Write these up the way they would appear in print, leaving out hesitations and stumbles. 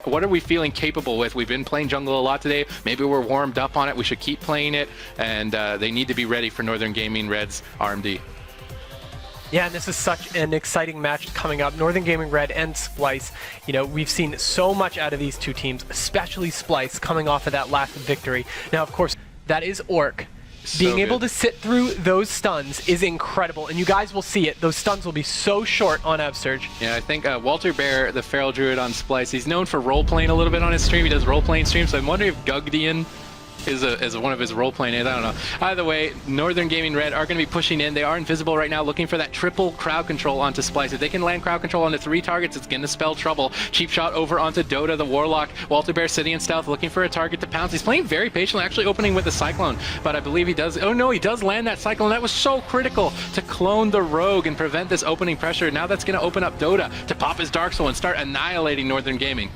What are we feeling capable with? We've been playing jungle a lot today. Maybe we're warmed up on it. We should keep playing it, and they need to be ready for Northern Gaming Red's RMD. Yeah, and this is such an exciting match coming up. Northern Gaming Red and SPLYCE. You know, we've seen so much out of these two teams, especially SPLYCE coming off of that last victory. Now, of course, that is Orc. Being able to sit through those stuns is incredible, and you guys will see it. Those stuns will be so short on Absurge. Yeah, I think Walter Bear, the Feral Druid on SPLYCE, he's known for role-playing a little bit on his stream. He does role-playing streams, so I'm wondering if Gugdian is one of his role-playing aids. I don't know. Either way, Northern Gaming Red are going to be pushing in. They are invisible right now, looking for that triple crowd control onto SPLYCE. If they can land crowd control onto 3 targets, it's going to spell trouble. Cheap shot over onto Dota, the Warlock. Walter Bear sitting in stealth, looking for a target to pounce. He's playing very patiently, actually opening with a Cyclone, but I believe he does. Oh no, he does land that Cyclone. That was so critical to clone the Rogue and prevent this opening pressure. Now that's going to open up Dota to pop his Dark Soul and start annihilating Northern Gaming.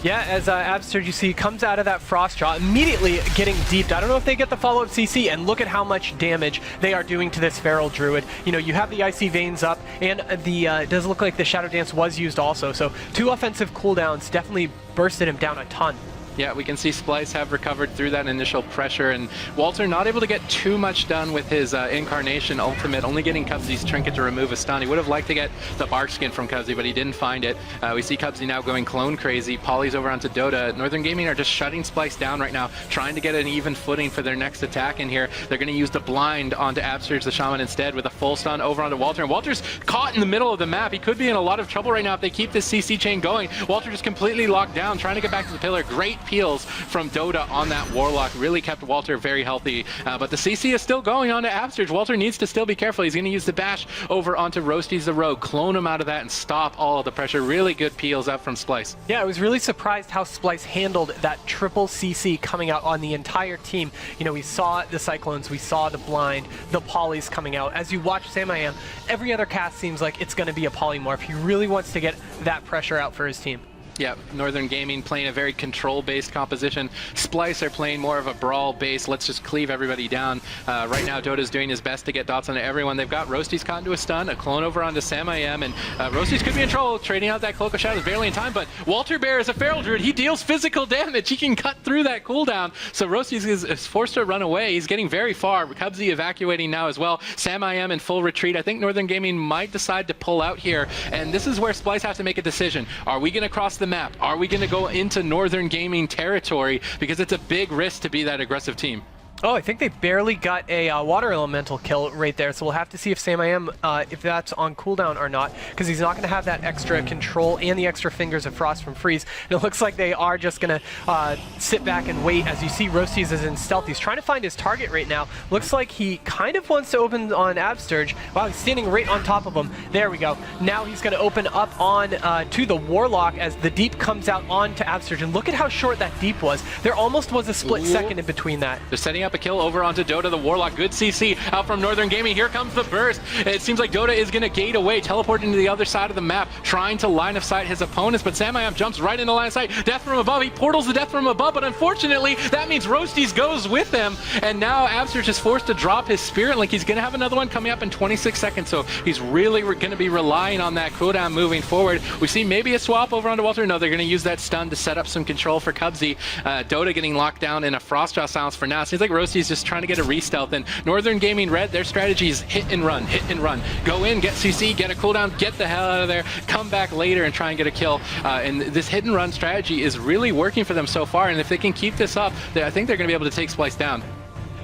Yeah, as Absurge, you see, comes out of that Frost Jaw, immediately getting deeped. I don't know if they get the follow-up CC, and look at how much damage they are doing to this Feral Druid. You know, you have the Icy Veins up, and it does look like the Shadow Dance was used also, so 2 offensive cooldowns definitely bursted him down a ton. Yeah, we can see SPLYCE have recovered through that initial pressure, and Walter not able to get too much done with his Incarnation ultimate, only getting Cubsy's Trinket to remove a stun. He would have liked to get the Bark Skin from Cubsy, but he didn't find it. We see Cubsy now going clone crazy. Polly's over onto Dota. Northern Gaming are just shutting SPLYCE down right now, trying to get an even footing for their next attack in here. They're going to use the blind onto Absurge the Shaman instead with a full stun over onto Walter, and Walter's caught in the middle of the map. He could be in a lot of trouble right now if they keep this CC chain going. Walter just completely locked down, trying to get back to the pillar. Great peels from Dota on that Warlock, really kept Walter very healthy, but the CC is still going on to Absurge. Walter needs to still be careful. He's going to use the bash over onto Roasties the Rogue, clone him out of that and stop all of the pressure. Really good peels up from SPLYCE. Yeah, I was really surprised how SPLYCE handled that triple CC coming out on the entire team. You know, we saw the Cyclones, we saw the Blind, the Polys coming out. As you watch Sam I Am, every other cast seems like it's going to be a Polymorph. He really wants to get that pressure out for his team. Yeah, Northern Gaming playing a very control-based composition. SPLYCE are playing more of a brawl-based, let's just cleave everybody down. Right now, Dota's doing his best to get dots onto everyone. They've got Roasties caught into a stun, a clone over onto Sam I Am, and Roasties could be in trouble, trading out that Cloak of Shadows barely in time, but Walter Bear is a Feral Druid. He deals physical damage. He can cut through that cooldown, so Roasties is forced to run away. He's getting very far. Cubsy evacuating now as well. Sam I Am in full retreat. I think Northern Gaming might decide to pull out here, and this is where SPLYCE have to make a decision. Are we going to cross the map? Are we going to go into Northern Gaming territory? Because it's a big risk to be that aggressive team. Oh, I think they barely got a Water Elemental kill right there, so we'll have to see if Sam I Am, if that's on cooldown or not, because he's not going to have that extra control and the extra Fingers of Frost from Freeze. And it looks like they are just going to sit back and wait. As you see, Roasties is in stealth. He's trying to find his target right now. Looks like he kind of wants to open on Absurge. Wow, he's standing right on top of him. There we go. Now he's going to open up on to the Warlock as the Deep comes out onto Absurge. And look at how short that Deep was. There almost was a split second in between that. They're setting up a kill over onto Dota, the Warlock. Good CC out from Northern Gaming. Here comes the burst. It seems like Dota is going to gate away, teleporting to the other side of the map, trying to line of sight his opponents, but Sam I Am jumps right into line of sight. Death from above. He portals the Death from above, but unfortunately, that means Roasties goes with them, and now Absurge is forced to drop his Spirit Link. He's going to have another one coming up in 26 seconds, so he's really going to be relying on that cooldown moving forward. We see maybe a swap over onto Walter. No, they're going to use that stun to set up some control for Cubsy. Dota getting locked down in a Frostjaw silence for now. It seems like Roasties just trying to get a re-stealth, and Northern Gaming Red, their strategy is hit and run, hit and run. Go in, get CC, get a cooldown, get the hell out of there, come back later and try and get a kill. And this hit and run strategy is really working for them so far, and if they can keep this up, I think they're going to be able to take SPLYCE down.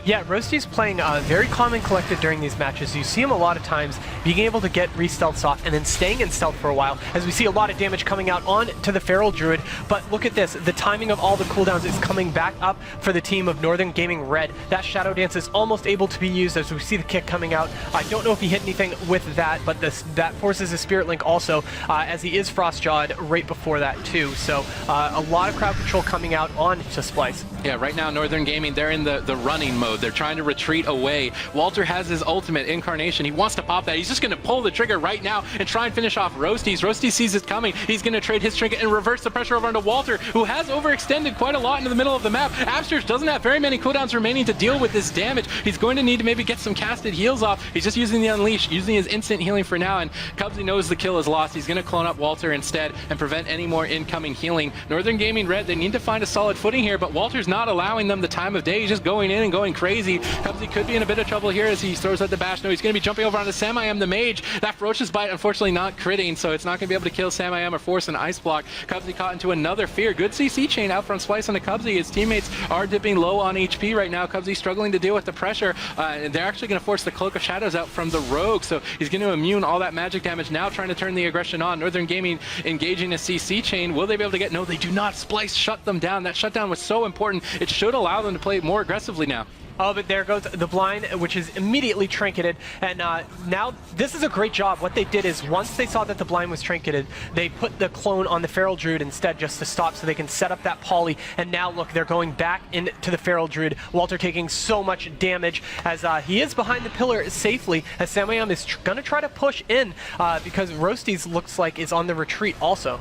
Yeah, Roasty's playing very calm and collected during these matches. You see him a lot of times being able to get re-stealths off and then staying in stealth for a while, as we see a lot of damage coming out on to the Feral Druid. But look at this, the timing of all the cooldowns is coming back up for the team of Northern Gaming Red. That Shadow Dance is almost able to be used as we see the kick coming out. I don't know if he hit anything with that, but that forces his Spirit Link also, as he is Frost-jawed right before that too. So a lot of crowd control coming out on to SPLYCE. Yeah, right now Northern Gaming, they're in the running mode. mode. They're trying to retreat away. Walter has his ultimate incarnation. He wants to pop that. He's just going to pull the trigger right now and try and finish off Roasties. Roasties sees it coming. He's going to trade his trinket and reverse the pressure over onto Walter, who has overextended quite a lot into the middle of the map. Absterge doesn't have very many cooldowns remaining to deal with this damage. He's going to need to maybe get some casted heals off. He's just using the Unleash, using his instant healing for now, and Cubsy knows the kill is lost. He's going to clone up Walter instead and prevent any more incoming healing. Northern Gaming Red, they need to find a solid footing here, but Walter's not allowing them the time of day. He's just going in and going crazy. Cubsy could be in a bit of trouble here as he throws out the bash. No, he's going to be jumping over onto Sam-I-Am the mage. That Ferocious Bite, unfortunately not critting, so it's not going to be able to kill Sam-I-Am or force an ice block. Cubsy caught into another fear. Good CC chain out from SPLYCE onto Cubsy. His teammates are dipping low on HP right now. Cubsy struggling to deal with the pressure. They're actually going to force the Cloak of Shadows out from the Rogue, so he's going to immune all that magic damage. Now trying to turn the aggression on. Northern Gaming engaging a CC chain. Will they be able to get? No, they do not. SPLYCE shut them down. That shutdown was so important. It should allow them to play more aggressively now. Oh, but there goes the blind, which is immediately trinketed. And now this is a great job. What they did is once they saw that the blind was trinketed, they put the clone on the Feral Druid instead just to stop so they can set up that poly. And now look, they're going back into the Feral Druid. Walter taking so much damage as he is behind the pillar safely, as Sam-I-Am is going to try to push in because Roasties looks like is on the retreat also.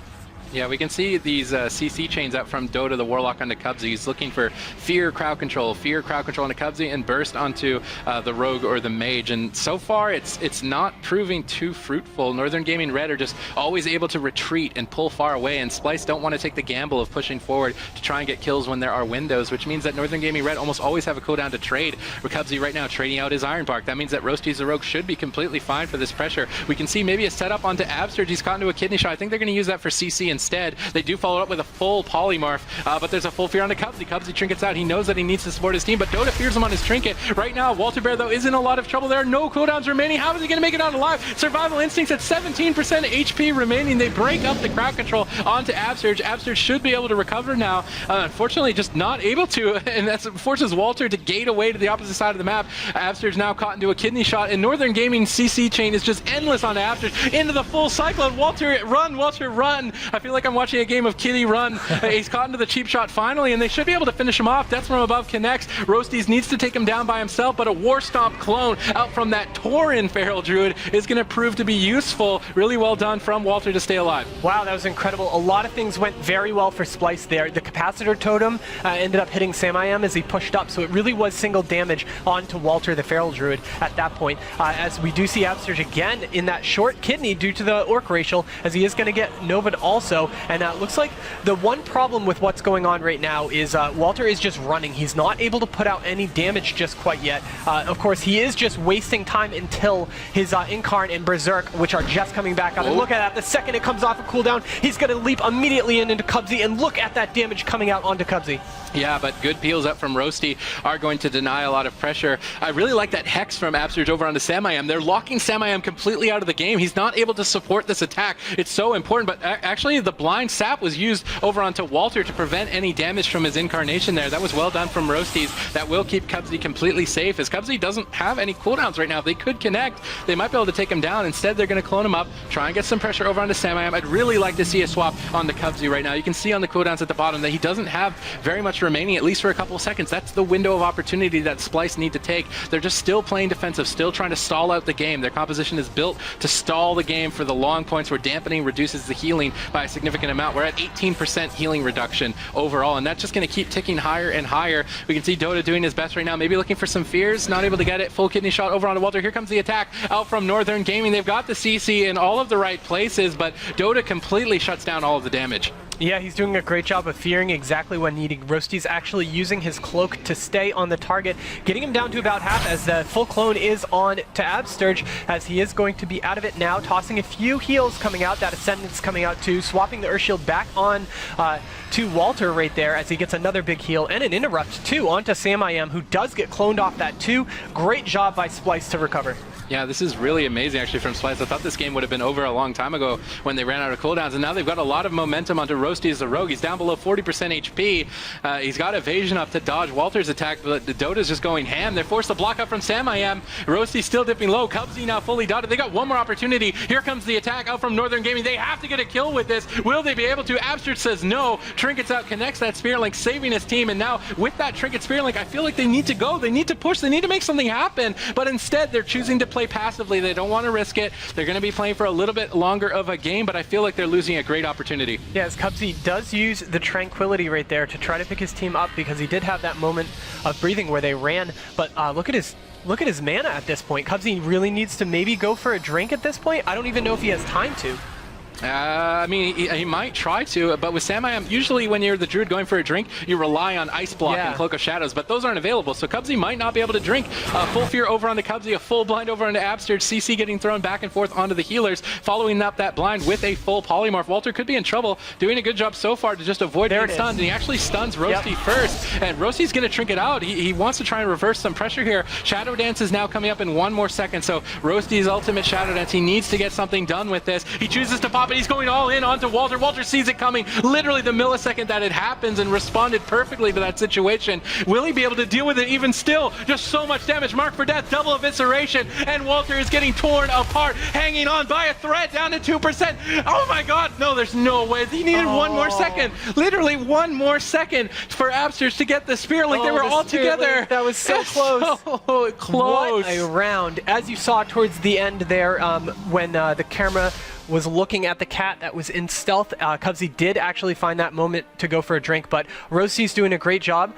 Yeah, we can see these CC chains out from Dota the Warlock onto Cubsy. He's looking for fear crowd control onto Cubsy, and burst onto the Rogue or the Mage. And so far, it's not proving too fruitful. Northern Gaming Red are just always able to retreat and pull far away, and SPLYCE don't want to take the gamble of pushing forward to try and get kills when there are windows, which means that Northern Gaming Red almost always have a cooldown to trade. Where Cubsy right now trading out his Iron Bark. That means that Roasties the Rogue should be completely fine for this pressure. We can see maybe a setup onto Absterge. He's caught into a kidney shot. I think they're going to use that for CC instead. They do follow up with a full polymorph, but there's a full fear on the Cubsy. Cubsy trinkets out. He knows that he needs to support his team, but Dota fears him on his trinket. Right now, Walter Bear, though, is in a lot of trouble. There are no cooldowns remaining. How is he going to make it out alive? Survival Instincts at 17% HP remaining. They break up the crowd control onto Absterge. Absterge should be able to recover now. Unfortunately, just not able to, and that forces Walter to gate away to the opposite side of the map. Absterge now caught into a kidney shot, and Northern Gaming CC chain is just endless on Absterge into the full cyclone. Walter, run, Walter, run. I feel like I'm watching a game of Kitty Run. He's caught into the cheap shot finally, and they should be able to finish him off. Death from Above connects. Roasties needs to take him down by himself, but a War Stomp clone out from that Tauren Feral Druid is going to prove to be useful. Really well done from Walter to stay alive. Wow, that was incredible. A lot of things went very well for SPLYCE there. The Capacitor Totem ended up hitting Sam-I-Am as he pushed up, so it really was single damage onto Walter the Feral Druid at that point. As we do see Absterge again in that short kidney due to the Orc Racial, as he is going to get Nova'd also, and it looks like the one problem with what's going on right now is Walter is just running. He's not able to put out any damage just quite yet. Of course, he is just wasting time until his Incarn and Berserk, which are just coming back up. And look at that. The second it comes off a cooldown, he's going to leap immediately into Cubsy, and look at that damage coming out onto Cubsy. Yeah, but good peels up from Roasty are going to deny a lot of pressure. I really like that Hex from Absterge over onto Sam-I-Am. They're locking Sam-I-Am completely out of the game. He's not able to support this attack. It's so important, but actually the blind sap was used over onto Walter to prevent any damage from his incarnation there. That was well done from Roasties. That will keep Cubsy completely safe, as Cubsy doesn't have any cooldowns right now. If they could connect, they might be able to take him down. Instead, they're going to clone him up, try and get some pressure over onto Sam-I-Am. I'd really like to see a swap on the Cubsy right now. You can see on the cooldowns at the bottom that he doesn't have very much remaining, at least for a couple of seconds. That's the window of opportunity that SPLYCE need to take. They're just still playing defensive, still trying to stall out the game. Their composition is built to stall the game for the long points where dampening reduces the healing by a significant amount. We're at 18% healing reduction overall, and that's just going to keep ticking higher and higher. We can see Dota doing his best right now, maybe looking for some fears, not able to get it. Full kidney shot over onto Walter. Here comes the attack out from Northern Gaming. They've got the CC in all of the right places, but Dota completely shuts down all of the damage. Yeah, he's doing a great job of fearing exactly when needing. Roasty's actually using his cloak to stay on the target, getting him down to about half as the full clone is on to Absterge, as he is going to be out of it now, tossing a few heals coming out, that Ascendance coming out too, swapping the Earthshield back on to Walter right there as he gets another big heal, and an interrupt too onto Sam-I-Am, who does get cloned off that too. Great job by SPLYCE to recover. Yeah, this is really amazing actually from SPLYCE. I thought this game would have been over a long time ago when they ran out of cooldowns, and now they've got a lot of momentum onto Roasty as the rogue. He's down below 40% HP. He's got evasion up to dodge Walter's attack, but the Dota's just going ham. They're forced to block up from SamIam. Roasty's still dipping low. Cubsy now fully dotted. They got one more opportunity. Here comes the attack out from Northern Gaming. They have to get a kill with this. Will they be able to? Absurd says no. Trinket's out, connects that Spirit Link, saving his team, and now with that Trinket Spirit Link, I feel like they need to go. They need to push. They need to make something happen, but instead they're choosing to play passively. They don't want to risk it. They're going to be playing for a little bit longer of a game, but I feel like they're losing a great opportunity. Yes, Cubsy does use the Tranquility right there to try to pick his team up because he did have that moment of breathing where they ran, but look at his mana at this point. Cubsy really needs to maybe go for a drink at this point. I don't even know if he has time to. I mean, he might try to, but with SamIam, usually when you're the Druid going for a drink, you rely on Ice Block and Cloak of Shadows, but those aren't available, so Cubsy might not be able to drink. Full Fear over onto Cubsy, a full blind over onto Absurd, CC getting thrown back and forth onto the healers, following up that blind with a full Polymorph. Walter could be in trouble, doing a good job so far to just avoid being stunned, and he actually stuns Roasty first, and Roasty's going to trink it out. He wants to try and reverse some pressure here. Shadow Dance is now coming up in 1 more second, so Roasty's ultimate Shadow Dance, he needs to get something done with this. He chooses to pop it, he's going all in onto Walter. Walter sees it coming literally the millisecond that it happens and responded perfectly to that situation. Will he be able to deal with it even still? Just so much damage. Mark for death, double evisceration, and Walter is getting torn apart, hanging on by a thread down to 2%. Oh my god, no, there's no way. He needed 1 more second. Literally 1 more second for Absters to get the Spirit Link. They were all together. That was so close. So close. What a round. As you saw towards the end there, when the camera was looking at the cat that was in stealth, Cubsy did actually find that moment to go for a drink, but Roasty's doing a great job.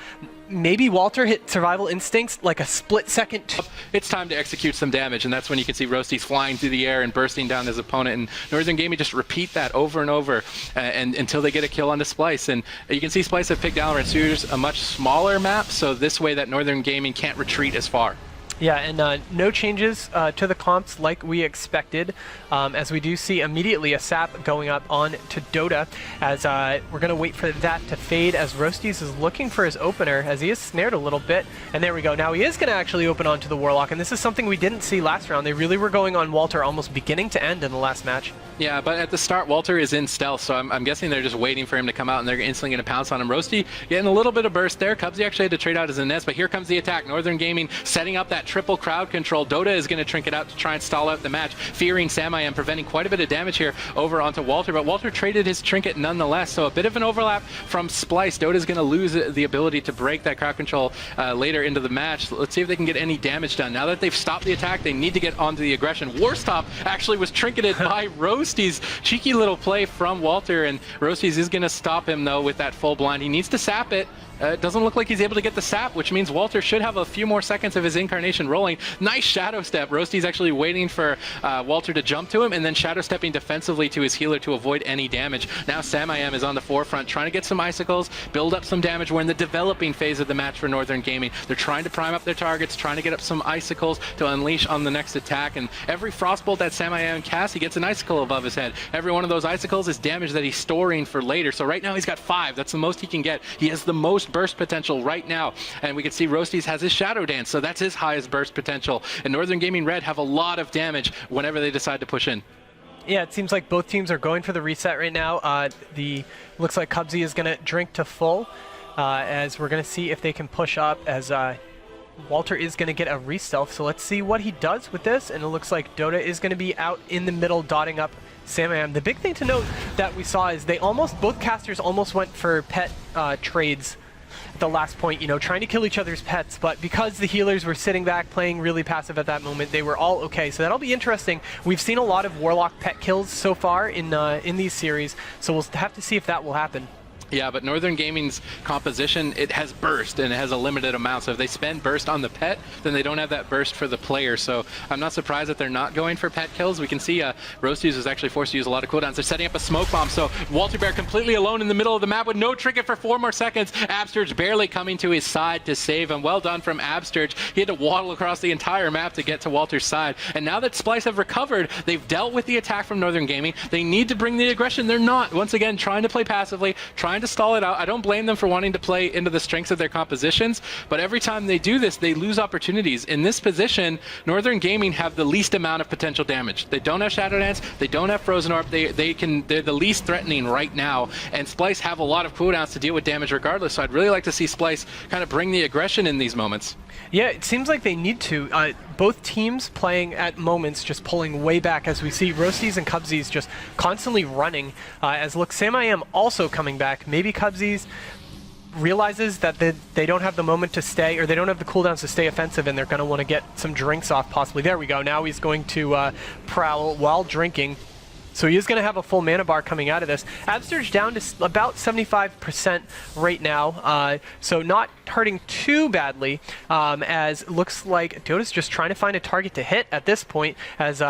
Maybe Walter hit Survival Instincts like a split second. It's time to execute some damage, and that's when you can see Roasty's flying through the air and bursting down his opponent, and Northern Gaming just repeat that over and over and until they get a kill onto SPLYCE. And you can see SPLYCE have picked Valorant Suitors, a much smaller map, so this way that Northern Gaming can't retreat as far. Yeah, and no changes to the comps like we expected, as we do see immediately a sap going up on to Dota, as we're going to wait for that to fade as Roasties is looking for his opener, as he is snared a little bit, and there we go. Now he is going to actually open onto the Warlock, and this is something we didn't see last round. They really were going on Walter almost beginning to end in the last match. Yeah, but at the start, Walter is in stealth, so I'm guessing they're just waiting for him to come out, and they're instantly going to pounce on him. Roasty getting a little bit of burst there. Cubsy actually had to trade out his Inez, but here comes the attack. Northern Gaming setting up that triple crowd control. Dota is going to trinket out to try and stall out the match, fearing SamIam, preventing quite a bit of damage here over onto Walter, but Walter traded his trinket nonetheless, so a bit of an overlap from SPLYCE. Dota is going to lose the ability to break that crowd control later into the match. Let's see if they can get any damage done. Now that they've stopped the attack, they need to get onto the aggression. Warstop actually was trinketed by Roasty's. Cheeky little play from Walter, and Roasties is going to stop him though with that full blind. He needs to sap it. It doesn't look like he's able to get the sap, which means Walter should have a few more seconds of his incarnation rolling. Nice shadow step. Roasty's actually waiting for Walter to jump to him and then shadow stepping defensively to his healer to avoid any damage. Now SamIam is on the forefront trying to get some icicles, build up some damage. We're in the developing phase of the match for Northern Gaming. They're trying to prime up their targets, trying to get up some icicles to unleash on the next attack, and every frostbolt that SamIam casts, he gets an icicle above his head. Every one of those icicles is damage that he's storing for later. So right now he's got 5. That's the most he can get. He has the most burst potential right now, and we can see Roasties has his Shadow Dance, so that's his highest burst potential, and Northern Gaming Red have a lot of damage whenever they decide to push in. Yeah, it seems like both teams are going for the reset right now. Looks like Cubsy is going to drink to full, as we're going to see if they can push up, as Walter is going to get a re-stealth, so let's see what he does with this, and it looks like Dota is going to be out in the middle dotting up SamIam. The big thing to note that we saw is both casters almost went for pet trades at the last point, you know, trying to kill each other's pets, but because the healers were sitting back playing really passive at that moment, they were all okay. So that'll be interesting. We've seen a lot of Warlock pet kills so far in these series, so we'll have to see if that will happen. Yeah, but Northern Gaming's composition, it has burst, and it has a limited amount. So if they spend burst on the pet, then they don't have that burst for the player. So I'm not surprised that they're not going for pet kills. We can see Roasties was actually forced to use a lot of cooldowns. They're setting up a smoke bomb. So Walter Bear completely alone in the middle of the map with no trinket for 4 more seconds. Absturge barely coming to his side to save him. Well done from Absturge. He had to waddle across the entire map to get to Walter's side. And now that SPLYCE have recovered, they've dealt with the attack from Northern Gaming. They need to bring the aggression. They're not. Once again, trying to play passively, trying trying to stall it out. I don't blame them for wanting to play into the strengths of their compositions, but every time they do this, they lose opportunities. In this position, Northern Gaming have the least amount of potential damage. They don't have Shadow Dance, they don't have Frozen Orb, they're the least threatening right now, and SPLYCE have a lot of cooldowns to deal with damage regardless, so I'd really like to see SPLYCE kind of bring the aggression in these moments. Yeah, it seems like they need to. Both teams playing at moments just pulling way back as we see Roasties and Cubsies just constantly running. As look, Sam I Am also coming back. Maybe Cubsies realizes that they don't have the moment to stay, or they don't have the cooldowns to stay offensive, and they're going to want to get some drinks off possibly. There we go. Now he's going to prowl while drinking. So he is going to have a full mana bar coming out of this. Absurge down to about 75% right now, so not hurting too badly, as looks like Dota's just trying to find a target to hit at this point, as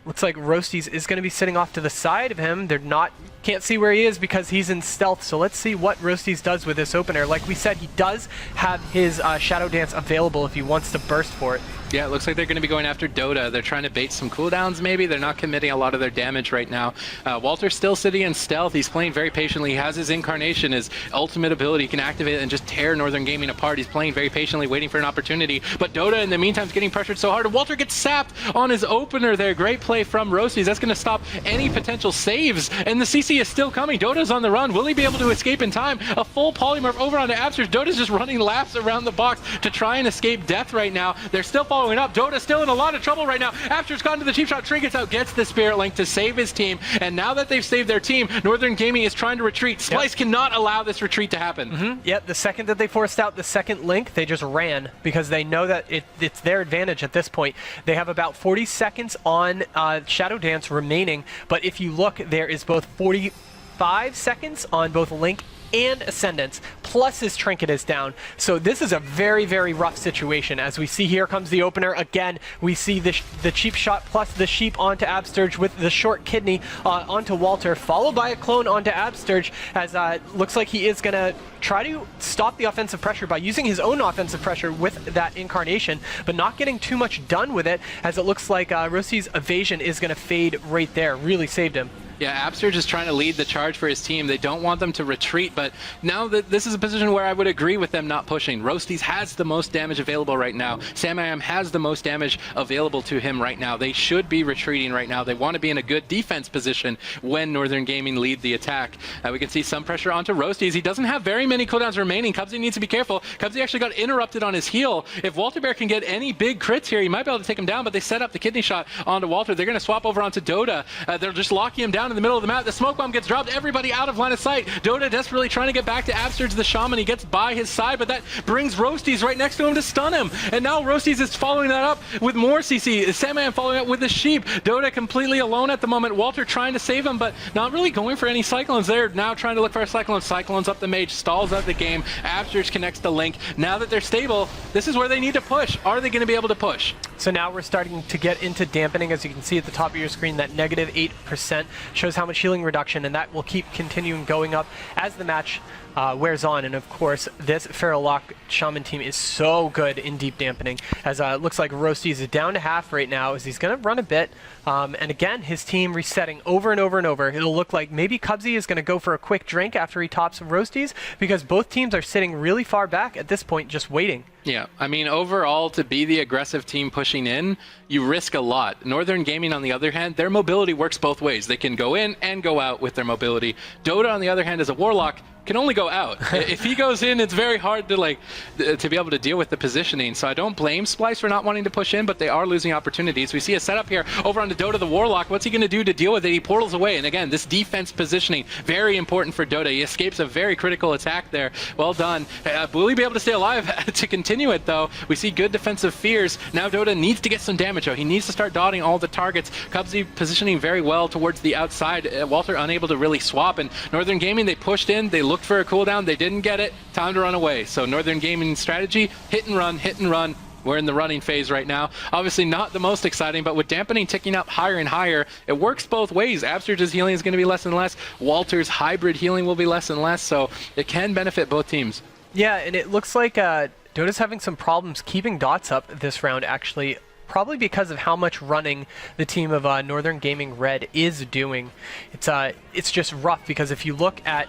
looks like Roasties is going to be sitting off to the side of him. They're not, can't see where he is because he's in stealth, so let's see what Roasties does with this opener. Like we said, he does have his Shadow Dance available if he wants to burst for it. Yeah, it looks like they're going to be going after Dota. They're trying to bait some cooldowns maybe. They're not committing a lot of their damage right now. Walter's still sitting in stealth. He's playing very patiently. He has his Incarnation, his ultimate ability. He can activate it and just tear Northern Gaming apart. He's playing very patiently, waiting for an opportunity. But Dota, in the meantime, is getting pressured so hard. And Walter gets sapped on his opener there. Great play from Roasties. That's going to stop any potential saves. And the CC is still coming. Dota's on the run. Will he be able to escape in time? A full polymorph over onto Absurge. Dota's just running laps around the box to try and escape death right now. They're still following up. Dota's still in a lot of trouble right now. Absurge's gone to the cheap shot. Trinkets out, gets the Spirit Link to save his team. And now that they've saved their team, Northern Gaming is trying to retreat. SPLYCE cannot allow this retreat to happen. Yep, the second that they forced out the second link, they just ran because they know that it's their advantage at this point. They have about 40 seconds on Shadow Dance remaining, but if you look, there is both 45 seconds on both Link and Ascendance, plus his trinket is down. So this is a very, very rough situation. As we see, here comes the opener again. We see the cheap shot plus the sheep onto Absurge with the short kidney onto Walter, followed by a clone onto Absurge, as looks like he is going to try to stop the offensive pressure by using his own offensive pressure with that Incarnation, but not getting too much done with it, as it looks like Rossi's evasion is going to fade right there. Really saved him. Yeah, Absurge is trying to lead the charge for his team. They don't want them to retreat, but now that this is a position where I would agree with them not pushing. Roasties has the most damage available right now. Sam I Am has the most damage available to him right now. They should be retreating right now. They want to be in a good defense position when Northern Gaming lead the attack. We can see some pressure onto Roasties. He doesn't have very many cooldowns remaining. Cubsy needs to be careful. Cubsy actually got interrupted on his heal. If Walter Bear can get any big crits here, he might be able to take him down, but they set up the kidney shot onto Walter. They're going to swap over onto Dota. They're just locking him down in the middle of the map. The smoke bomb gets dropped, everybody out of line of sight. Dota desperately trying to get back to Absurge the Shaman. He gets by his side, but that brings Roasties right next to him to stun him. And now Roasties is following that up with more CC. Sam I Am following up with the sheep. Dota completely alone at the moment. Walter trying to save him, but not really going for any Cyclones. They're now trying to look for a Cyclone. Cyclones up the mage, stalls out the game. Absurge connects the Link. Now that they're stable, this is where they need to push. Are they going to be able to push? So now we're starting to get into dampening. As you can see at the top of your screen, that negative 8% shows how much healing reduction, and that will keep continuing going up as the match wears on. And of course, this Feral Lock Shaman team is so good in deep dampening, as it looks like Roasties is down to half right now, as he's going to run a bit. And again, his team resetting over and over and over. It'll look like maybe Cubsy is going to go for a quick drink after he tops Roasties, because both teams are sitting really far back at this point, just waiting. Yeah, I mean, overall, to be the aggressive team pushing in, you risk a lot. Northern Gaming, on the other hand, their mobility works both ways. They can go in and go out with their mobility. Dota, on the other hand, as a Warlock, can only go out. If he goes in, it's very hard to to be able to deal with the positioning. So I don't blame SPLYCE for not wanting to push in, but they are losing opportunities. We see a setup here over on the Dota the Warlock. What's he going to do to deal with it? He portals away, and again, this defense positioning, very important for Dota. He escapes a very critical attack there. Well done. Will he be able to stay alive to continue it, though? We see good defensive fears. Now Dota needs to get some damage, though. He needs to start dotting all the targets. Cubsy positioning very well towards the outside. Walter unable to really swap, and Northern Gaming, they pushed in, they looked for a cooldown, they didn't get it, time to run away. So Northern Gaming strategy, hit and run, hit and run. We're in the running phase right now. Obviously not the most exciting, but with dampening ticking up higher and higher, it works both ways. Absurge's healing is going to be less and less. Walter's hybrid healing will be less and less, so it can benefit both teams. Yeah, and it looks like Dota's having some problems keeping dots up this round, actually. probably because of how much running the team of Northern Gaming Red is doing. It's just rough because if you look at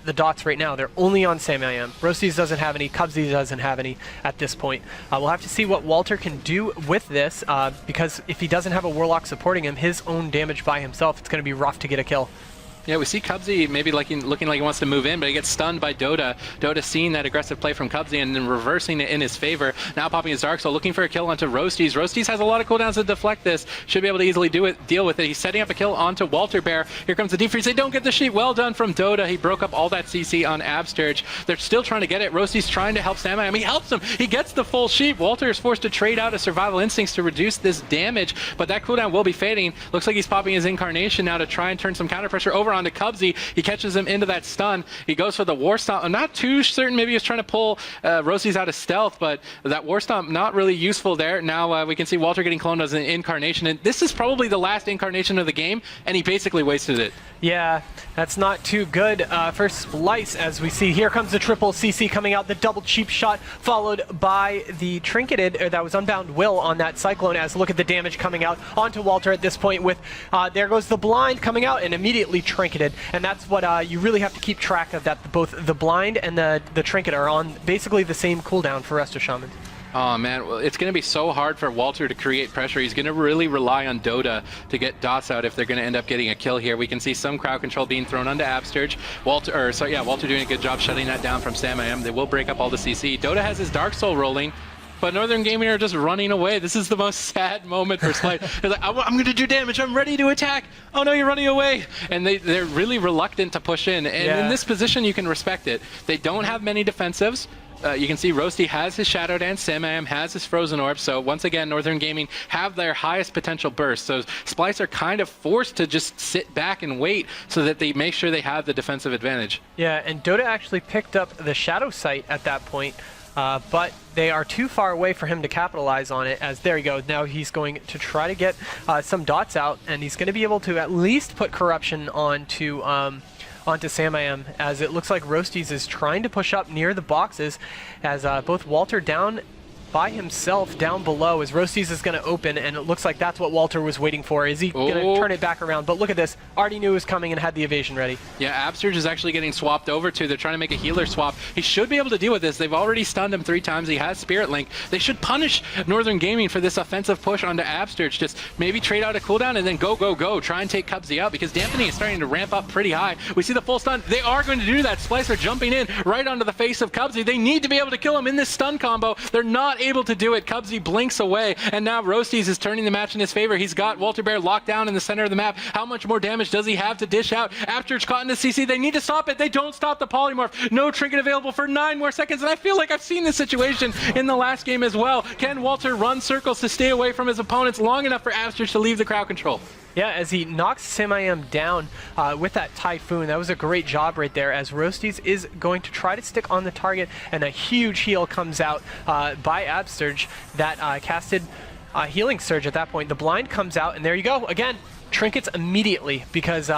the dots right now, they're only on SamIam. Roasties doesn't have any, Cubsy doesn't have any at this point. We'll have to see what Walter can do with this because if he doesn't have a Warlock supporting him, his own damage by himself, it's going to be rough to get a kill. Yeah, we see Cubsy maybe looking like he wants to move in, but he gets stunned by Dota. Dota seeing that aggressive play from Cubsy and then reversing it in his favor. Now popping his Dark Soul, looking for a kill onto Roasties. Roasties has a lot of cooldowns to deflect this. Should be able to easily deal with it. He's setting up a kill onto Walter Bear. Here comes the defreeze. They don't get the sheep. Well done from Dota. He broke up all that CC on Absturge. They're still trying to get it. Roasties trying to help SamIam. He helps him. He gets the full sheep. Walter is forced to trade out his survival instincts to reduce this damage, but that cooldown will be fading. Looks like he's popping his incarnation now to try and turn some counter pressure over onto Cubsy. He catches him into that stun. He goes for the War Stomp. I'm not too certain. Maybe he was trying to pull Roasties out of stealth, but that War Stomp not really useful there. Now we can see Walter getting cloned as an incarnation, and this is probably the last incarnation of the game, and he basically wasted it. Yeah, that's not too good for SPLYCE, as we see. Here comes the triple CC coming out, the double cheap shot, followed by the trinketed, or that was Unbound Will on that Cyclone, as look at the damage coming out onto Walter at this point with, there goes the blind coming out and immediately trinketed, and that's what you really have to keep track of, that both the blind and the trinket are on basically the same cooldown for Resto Shaman. Oh man, well, it's going to be so hard for Walter to create pressure. He's going to really rely on Dota to get dots out if they're going to end up getting a kill here. We can see some crowd control being thrown onto Absturge. Walter doing a good job shutting that down from SamIam. They will break up all the CC. Dota has his Dark Soul rolling, but Northern Gaming are just running away. This is the most sad moment for SPLYCE. They're like, I'm going to do damage. I'm ready to attack. Oh no, you're running away. And they're really reluctant to push in. And in this position, you can respect it. They don't have many defensives. You can see Roasty has his Shadow Dance, SamIam has his Frozen Orb, so once again, Northern Gaming have their highest potential burst. So SPLYCE are kind of forced to just sit back and wait so that they make sure they have the defensive advantage. Yeah, and Dota actually picked up the Shadow Sight at that point, but they are too far away for him to capitalize on it, as there you go. Now he's going to try to get some dots out, and he's going to be able to at least put Corruption onto SamIam, as it looks like Roasties is trying to push up near the boxes, as both Walter down by himself down below, as Roasties is going to open, and it looks like that's what Walter was waiting for. Is he going to turn it back around? But look at this. Already knew it was coming and had the evasion ready. Yeah, Absturge is actually getting swapped over to. They're trying to make a healer swap. He should be able to deal with this. They've already stunned him 3 times. He has Spirit Link. They should punish Northern Gaming for this offensive push onto Absturge. Just maybe trade out a cooldown and then go, go, go. Try and take Cubsy out, because Dampening is starting to ramp up pretty high. We see the full stun. They are going to do that. SPLYCE are jumping in right onto the face of Cubsy. They need to be able to kill him in this stun combo. They're not able to do it. Cubsy blinks away, and now Roasties is turning the match in his favor. He's got Walter Bear locked down in the center of the map. How much more damage does he have to dish out? Absturge caught in the CC. They need to stop it. They don't stop the polymorph. No trinket available for 9 more seconds, and I feel like I've seen this situation in the last game as well. Can Walter run circles to stay away from his opponents long enough for Absturge to leave the crowd control? Yeah, as he knocks SamIam down with that Typhoon. That was a great job right there, as Roasties is going to try to stick on the target, and a huge heal comes out by Absturge that casted Healing Surge at that point. The blind comes out, and there you go. Again, trinkets immediately, because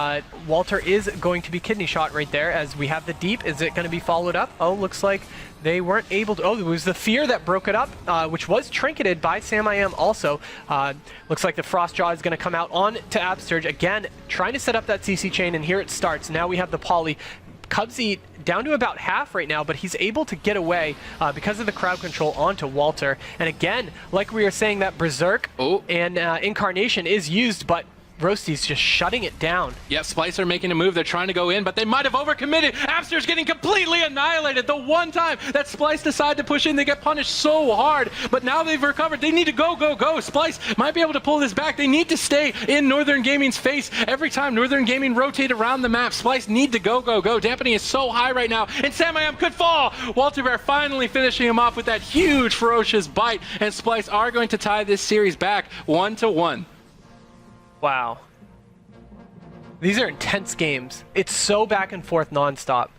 Walter is going to be kidney shot right there, as we have the deep. Is it going to be followed up? Oh, looks like they weren't able to. Oh, it was the Fear that broke it up, which was trinketed by SamIam also. Looks like the Frostjaw is going to come out on to Absturge. Again, trying to set up that CC chain, and here it starts. Now we have the poly. Cubsy down to about half right now, but he's able to get away because of the crowd control onto Walter. And again, like we were saying, that Berserk and Incarnation is used, but Roasty's just shutting it down. Yeah, SPLYCE are making a move. They're trying to go in, but they might have overcommitted. Absturge getting completely annihilated. The one time that SPLYCE decide to push in, they get punished so hard, but now they've recovered. They need to go, go, go. SPLYCE might be able to pull this back. They need to stay in Northern Gaming's face. Every time Northern Gaming rotate around the map, SPLYCE need to go, go, go. Dampening is so high right now, and SamIam could fall. Walter Bear finally finishing him off with that huge, ferocious bite, and SPLYCE are going to tie this series back 1-1. Wow. These are intense games. It's so back and forth nonstop.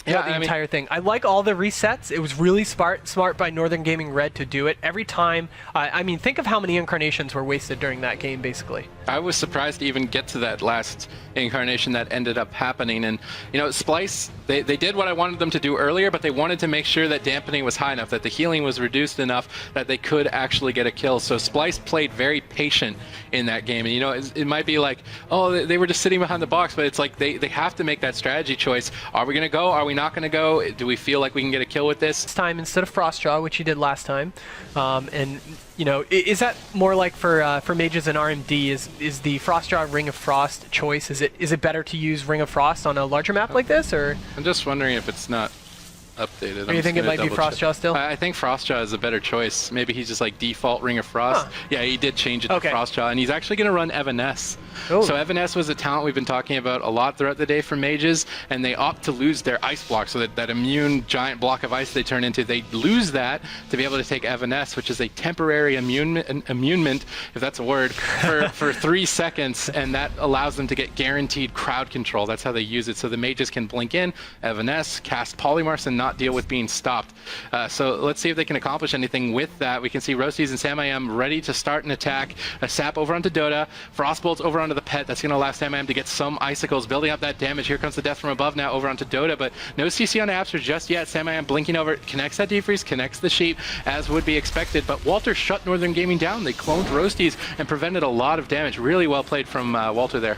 throughout the entire thing. I like all the resets. It was really smart by Northern Gaming Red to do it every time. I mean, think of how many incarnations were wasted during that game, basically. I was surprised to even get to that last incarnation that ended up happening. And, you know, SPLYCE, they did what I wanted them to do earlier, but they wanted to make sure that dampening was high enough, that the healing was reduced enough that they could actually get a kill. So SPLYCE played very patient in that game. And, you know, it might be like, oh, they were just sitting behind the box, but it's like they have to make that strategy choice. Are we going to go? Are we not going to go? Do we feel like we can get a kill with this? This time instead of Frostjaw, which he did last time, and you know, is that more like for mages and RMD? Is the Frostjaw Ring of Frost choice? Is it better to use Ring of Frost on a larger map like this, or? I'm just wondering if it's not updated. Or you think it might be Frostjaw still? I think Frostjaw is a better choice. Maybe he's just like default Ring of Frost. Huh. Yeah, he did change it to Frostjaw, and he's actually going to run Evanesce. Oh. So Evanesce was a talent we've been talking about a lot throughout the day for mages, and they opt to lose their ice block, so that immune giant block of ice they turn into, they lose that to be able to take Evanesce, which is a temporary immunement, if that's a word, for 3 seconds, and that allows them to get guaranteed crowd control. That's how they use it. So the mages can blink in, Evanesce, cast Polymorphs, and not deal with being stopped. So let's see if they can accomplish anything with that. We can see Roasties and SamIam ready to start an attack. A sap over onto Dota, Frostbolts over onto the pet. That's going to allow SamIam to get some icicles, building up that damage. Here comes the death from above now over onto Dota, but no CC on Abster just yet. SamIam blinking over, connects that defreeze, connects the sheep, as would be expected, but Walter shut Northern Gaming down. They cloned Roasties and prevented a lot of damage. Really well played from Walter there.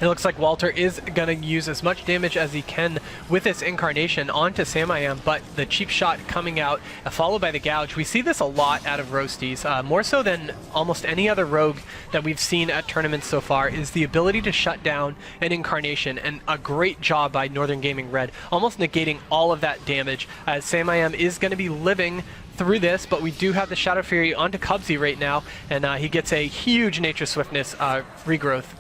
It looks like Walter is going to use as much damage as he can with this incarnation onto SamIam, but the cheap shot coming out, followed by the gouge. We see this a lot out of Roasties, more so than almost any other rogue that we've seen at tournaments so far, is the ability to shut down an incarnation, and a great job by Northern Gaming Red, almost negating all of that damage, as SamIam is going to be living through this, but we do have the Shadow Fury onto Cubsy right now, and he gets a huge Nature Swiftness regrowth.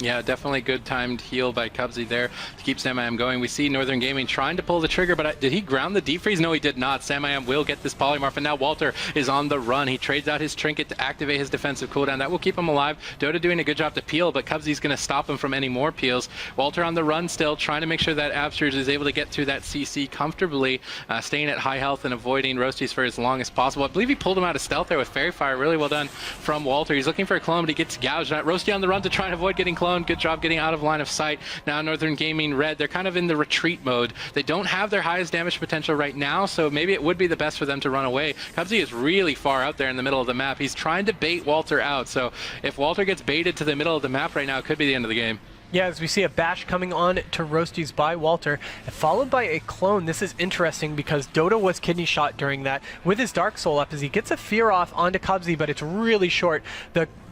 Yeah, definitely good timed heal by Cubsy there to keep SamIam going. We see Northern Gaming trying to pull the trigger, but did he ground the defreeze? No, he did not. SamIam will get this polymorph, and now Walter is on the run. He trades out his trinket to activate his defensive cooldown. That will keep him alive. Dota doing a good job to peel, but Cubsy's going to stop him from any more peels. Walter on the run still, trying to make sure that Absters is able to get through that CC comfortably, staying at high health and avoiding Roasties for as long as possible. I believe he pulled him out of stealth there with Fairy Fire. Really well done from Walter. He's looking for a clone, but he gets gouged. Roasty on the run to try and avoid getting cloned. Good job getting out of line of sight. Now Northern Gaming Red, they're kind of in the retreat mode. They don't have their highest damage potential right now, so maybe it would be the best for them to run away. Cubsy is really far out there in the middle of the map. He's trying to bait Walter out, so if Walter gets baited to the middle of the map right now, it could be the end of the game. Yeah, as we see a bash coming on to Roasties by Walter, followed by a clone. This is interesting because Dota was kidney shot during that with his Dark Soul up as he gets a fear off onto Cubsy, but it's really short.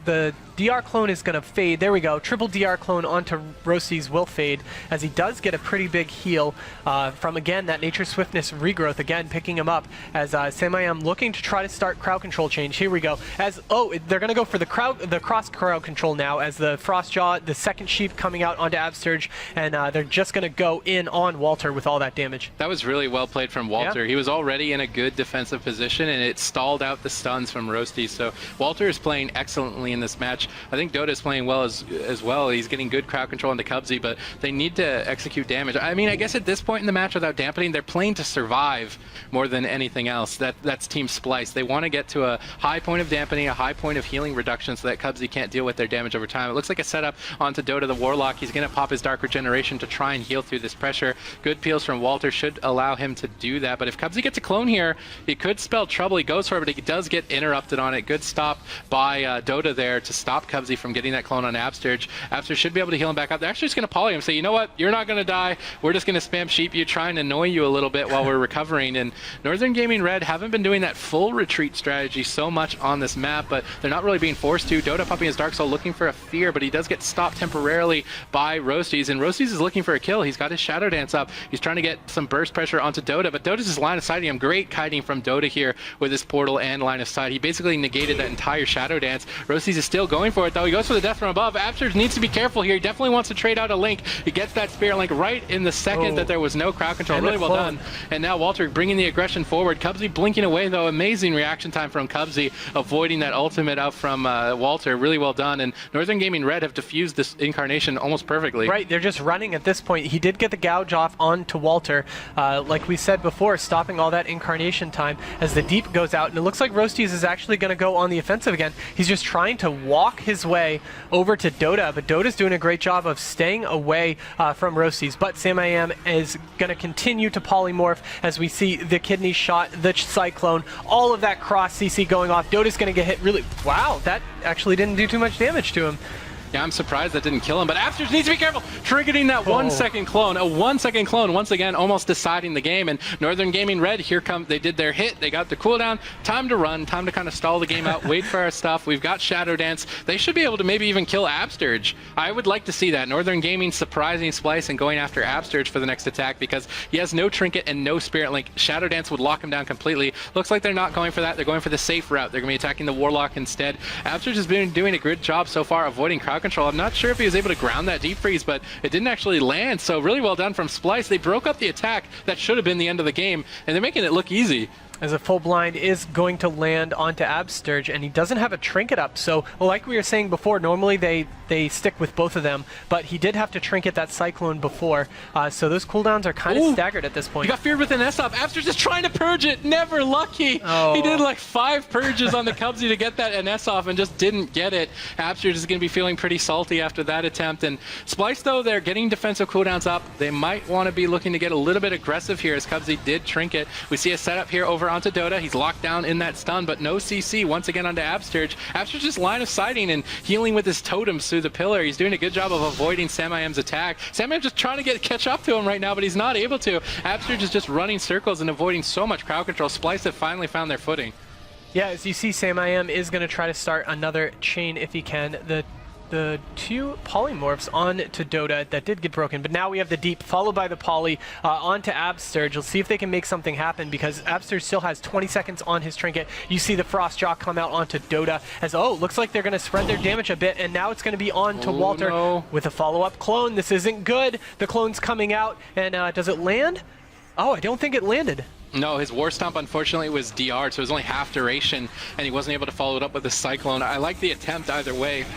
The DR clone is going to fade. There we go. Triple DR clone onto Roasties will fade as he does get a pretty big heal from, again, that Nature Swiftness regrowth, again, picking him up as SamIam looking to try to start crowd control change. Here we go. As they're going to go for the cross crowd control now as the Frostjaw, the second sheep coming out onto Absterge, and they're just going to go in on Walter with all that damage. That was really well played from Walter. Yeah. He was already in a good defensive position, and it stalled out the stuns from Roasties. So Walter is playing excellently in this match. I think Dota is playing well as well. He's getting good crowd control into Cubsy, but they need to execute damage. I mean, I guess at this point in the match, without dampening, they're playing to survive more than anything else. That's Team SPLYCE. They want to get to a high point of dampening, a high point of healing reduction so that Cubsy can't deal with their damage over time. It looks like a setup onto Dota the Warlock. He's going to pop his Dark Regeneration to try and heal through this pressure. Good peels from Walter should allow him to do that, but if Cubsy gets a clone here, he could spell trouble. He goes for it, but he does get interrupted on it. Good stop by Dota there to stop Cubsy from getting that clone on Absterge. Absterge should be able to heal him back up. They're actually just going to poly him, say, you know what, you're not going to die. We're just going to spam sheep you, try and annoy you a little bit while we're recovering. And Northern Gaming Red haven't been doing that full retreat strategy so much on this map, but they're not really being forced to. Dota popping his Dark Soul, looking for a fear, but he does get stopped temporarily by Roasties, and Roasties is looking for a kill. He's got his Shadow Dance up. He's trying to get some burst pressure onto Dota, but Dota's just line of sighting him. Great kiting from Dota here with his portal and line of sight. He basically negated that entire Shadow Dance. Roasties Roasties is still going for it, though. He goes for the death from above. Absurge needs to be careful here. He definitely wants to trade out a Link. He gets that Spirit Link right in the second that there was no crowd control. And really well done. And now Walter bringing the aggression forward. Cubsy blinking away, though. Amazing reaction time from Cubsy, avoiding that ultimate out from Walter. Really well done. And Northern Gaming Red have diffused this incarnation almost perfectly. Right, they're just running at this point. He did get the gouge off onto Walter. Like we said before, stopping all that incarnation time as the deep goes out. And it looks like Roasties is actually going to go on the offensive again. He's just trying to walk his way over to Dota, but Dota's doing a great job of staying away from Roasties. But Sam I Am is going to continue to polymorph as we see the kidney shot, the cyclone, all of that cross CC going off. Dota's going to get hit really... Wow, that actually didn't do too much damage to him. Yeah, I'm surprised that didn't kill him, but Absurge needs to be careful. Triggering that 1 second clone. A 1 second clone, once again, almost deciding the game. And Northern Gaming Red, here come, they did their hit, they got the cooldown. Time to run, time to kind of stall the game out, wait for our stuff. We've got Shadow Dance. They should be able to maybe even kill Absurge. I would like to see that. Northern Gaming surprising Splyce and going after Absurge for the next attack because he has no Trinket and no Spirit Link. Shadow Dance would lock him down completely. Looks like they're not going for that. They're going for the safe route. They're going to be attacking the Warlock instead. Absurge has been doing a good job so far avoiding crowd control. I'm not sure if he was able to ground that deep freeze, but it didn't actually land, so really well done from Splyce. They broke up the attack that should have been the end of the game, and they're making it look easy. As a full blind is going to land onto Absurge, and he doesn't have a trinket up, so like we were saying before, normally they stick with both of them, but he did have to trinket that Cyclone before, so those cooldowns are kind of staggered at this point. He got feared with an S-off. Absurge is trying to purge it, never lucky. Oh. He did like 5 purges on the Cubsy to get that NS off and just didn't get it. Absurge is going to be feeling pretty salty after that attempt, and Splyce, though, they're getting defensive cooldowns up. They might want to be looking to get a little bit aggressive here as Cubsy did trinket. We see a setup here over onto Dota. He's locked down in that stun, but no CC once again onto Absurge. Absurge just line of sighting and healing with his totems through the pillar. He's doing a good job of avoiding Sam I Am's attack. Sam I Am just trying to catch up to him right now, but he's not able to. Absurge is just running circles and avoiding so much crowd control. Splyce have finally found their footing. Yeah, as you see, Sam I Am is going to try to start another chain if he can. The 2 polymorphs on to Dota that did get broken, but now we have the deep followed by the poly onto Absurge. Let's see if they can make something happen because Absurge still has 20 seconds on his trinket. You see the Frost Jaw come out onto Dota as, looks like they're going to spread their damage a bit, and now it's going to be on to Walter with a follow-up clone. This isn't good. The clone's coming out, and does it land? Oh, I don't think it landed. No, his War Stomp, unfortunately, was DR'd, so it was only half duration, and he wasn't able to follow it up with a Cyclone. I like the attempt either way.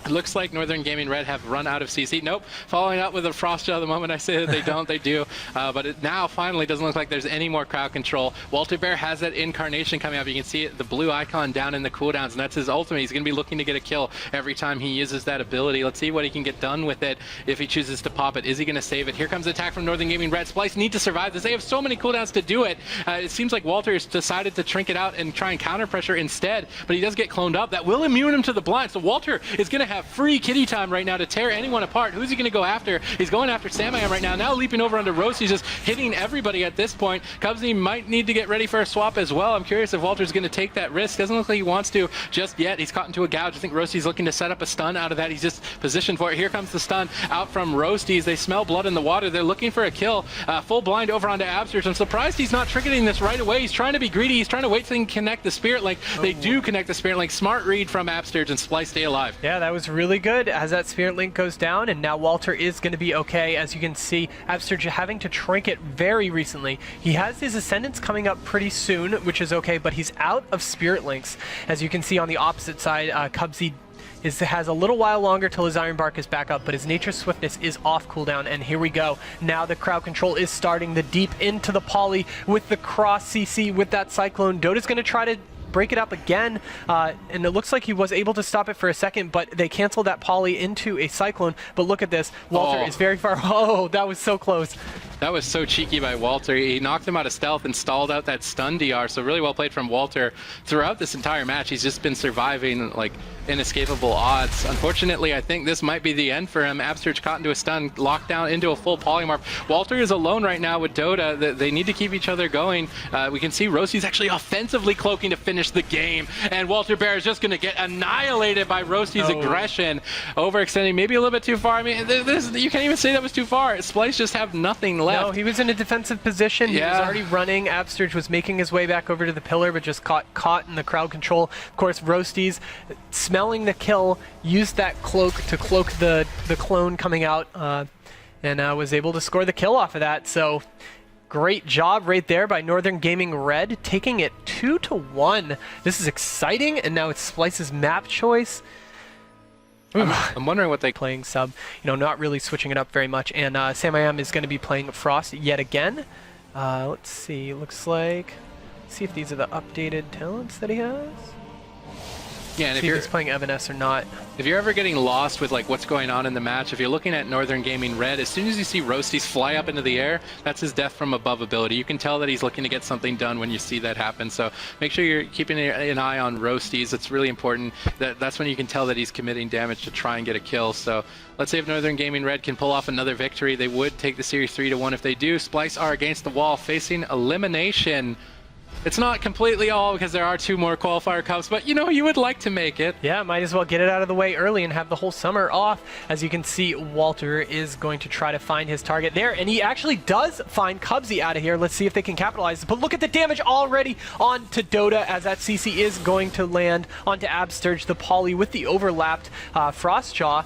It looks like Northern Gaming Red have run out of CC. Nope, following up with a Frost Jaw the moment I say that they don't, they do. But it now finally doesn't look like there's any more crowd control. Walter Bear has that incarnation coming up. You can see it, the blue icon down in the cooldowns, and that's his ultimate. He's going to be looking to get a kill every time he uses that ability. Let's see what he can get done with it if he chooses to pop it. Is he going to save it? Here comes the attack from Northern Gaming Red. Splyce need to survive this. They have so many cooldowns to do it. It seems like Walter has decided to trinket out and try and counter pressure instead, but he does get cloned up. That will immune him to the blind, so Walter is going to have free kitty time right now to tear anyone apart. Who's he going to go after? He's going after Sam I Am right now. Now leaping over onto Rose. He's just hitting everybody at this point. Cubsy might need to get ready for a swap as well. I'm curious if Walter's going to take that risk. Doesn't look like he wants to just yet. He's caught into a gouge. I think Roasty's looking to set up a stun out of that. He's just positioned for it. Here comes the stun out from Roasties. They smell blood in the water. They're looking for a kill. Full blind over onto Absurge. I'm surprised he's not tricketing this right away. He's trying to be greedy. He's trying to wait till he can connect the Spirit Link. They do connect the Spirit Link. Smart read from Absurge, and Splyce stay alive. Yeah, that was really good as that Spirit Link goes down, and now Walter is going to be okay. As you can see, Absurge having to trinket very recently. He has his Ascendance coming up pretty soon, which is okay, but he's out of Spirit Links. As you can see on the opposite side, Cubsy has a little while longer till his Iron Bark is back up, but his Nature's Swiftness is off cooldown, and here we go. Now the crowd control is starting. The deep into the poly with the cross CC with that Cyclone. Dota's going to try to break it up again, and it looks like he was able to stop it for a second, but they canceled that poly into a Cyclone. But look at this. Walter is very far. Oh, that was so close. That was so cheeky by Walter. He knocked him out of stealth and stalled out that stun DR, so really well played from Walter. Throughout this entire match, he's just been surviving like inescapable odds. Unfortunately, I think this might be the end for him. Absurge caught into a stun, locked down into a full polymorph. Walter is alone right now with Dota. They need to keep each other going. We can see Roasty's actually offensively cloaking to finish the game, and Walter Bear is just going to get annihilated by Roasty's aggression. Overextending maybe a little bit too far. I mean, you can't even say that was too far. Splyce just have nothing left. left. No, he was in a defensive position. He was Yeah. already running. Absterge was making his way back over to the pillar, but just caught in the crowd control. Of course, Roasties, smelling the kill, used that cloak to cloak the clone coming out, and was able to score the kill off of that. So great job right there by Northern Gaming Red, taking it 2-1. This is exciting, and now it's Splyce's map choice. I'm wondering what they... Playing sub, not really switching it up very much. And Sam I Am is going to be playing Frost yet again. Let's see, looks like... see if these are the updated talents that he has. Yeah, and see if he's playing Evanesce or not. If you're ever getting lost with like what's going on in the match, if you're looking at Northern Gaming Red, as soon as you see Roasties fly up into the air, that's his death from above ability. You can tell that he's looking to get something done when you see that happen. So make sure you're keeping an eye on Roasties. It's really important. That's when you can tell that he's committing damage to try and get a kill. So let's see if Northern Gaming Red can pull off another victory. They would take the series 3-1 if they do. Splyce are against the wall, facing elimination. It's not completely all because there are 2 more qualifier cups, but you would like to make it. Yeah, might as well get it out of the way early and have the whole summer off. As you can see, Walter is going to try to find his target there, and he actually does find Cubsy out of here. Let's see if they can capitalize. But look at the damage already onto Dota, as that CC is going to land onto Absterge, the poly with the overlapped Frostjaw.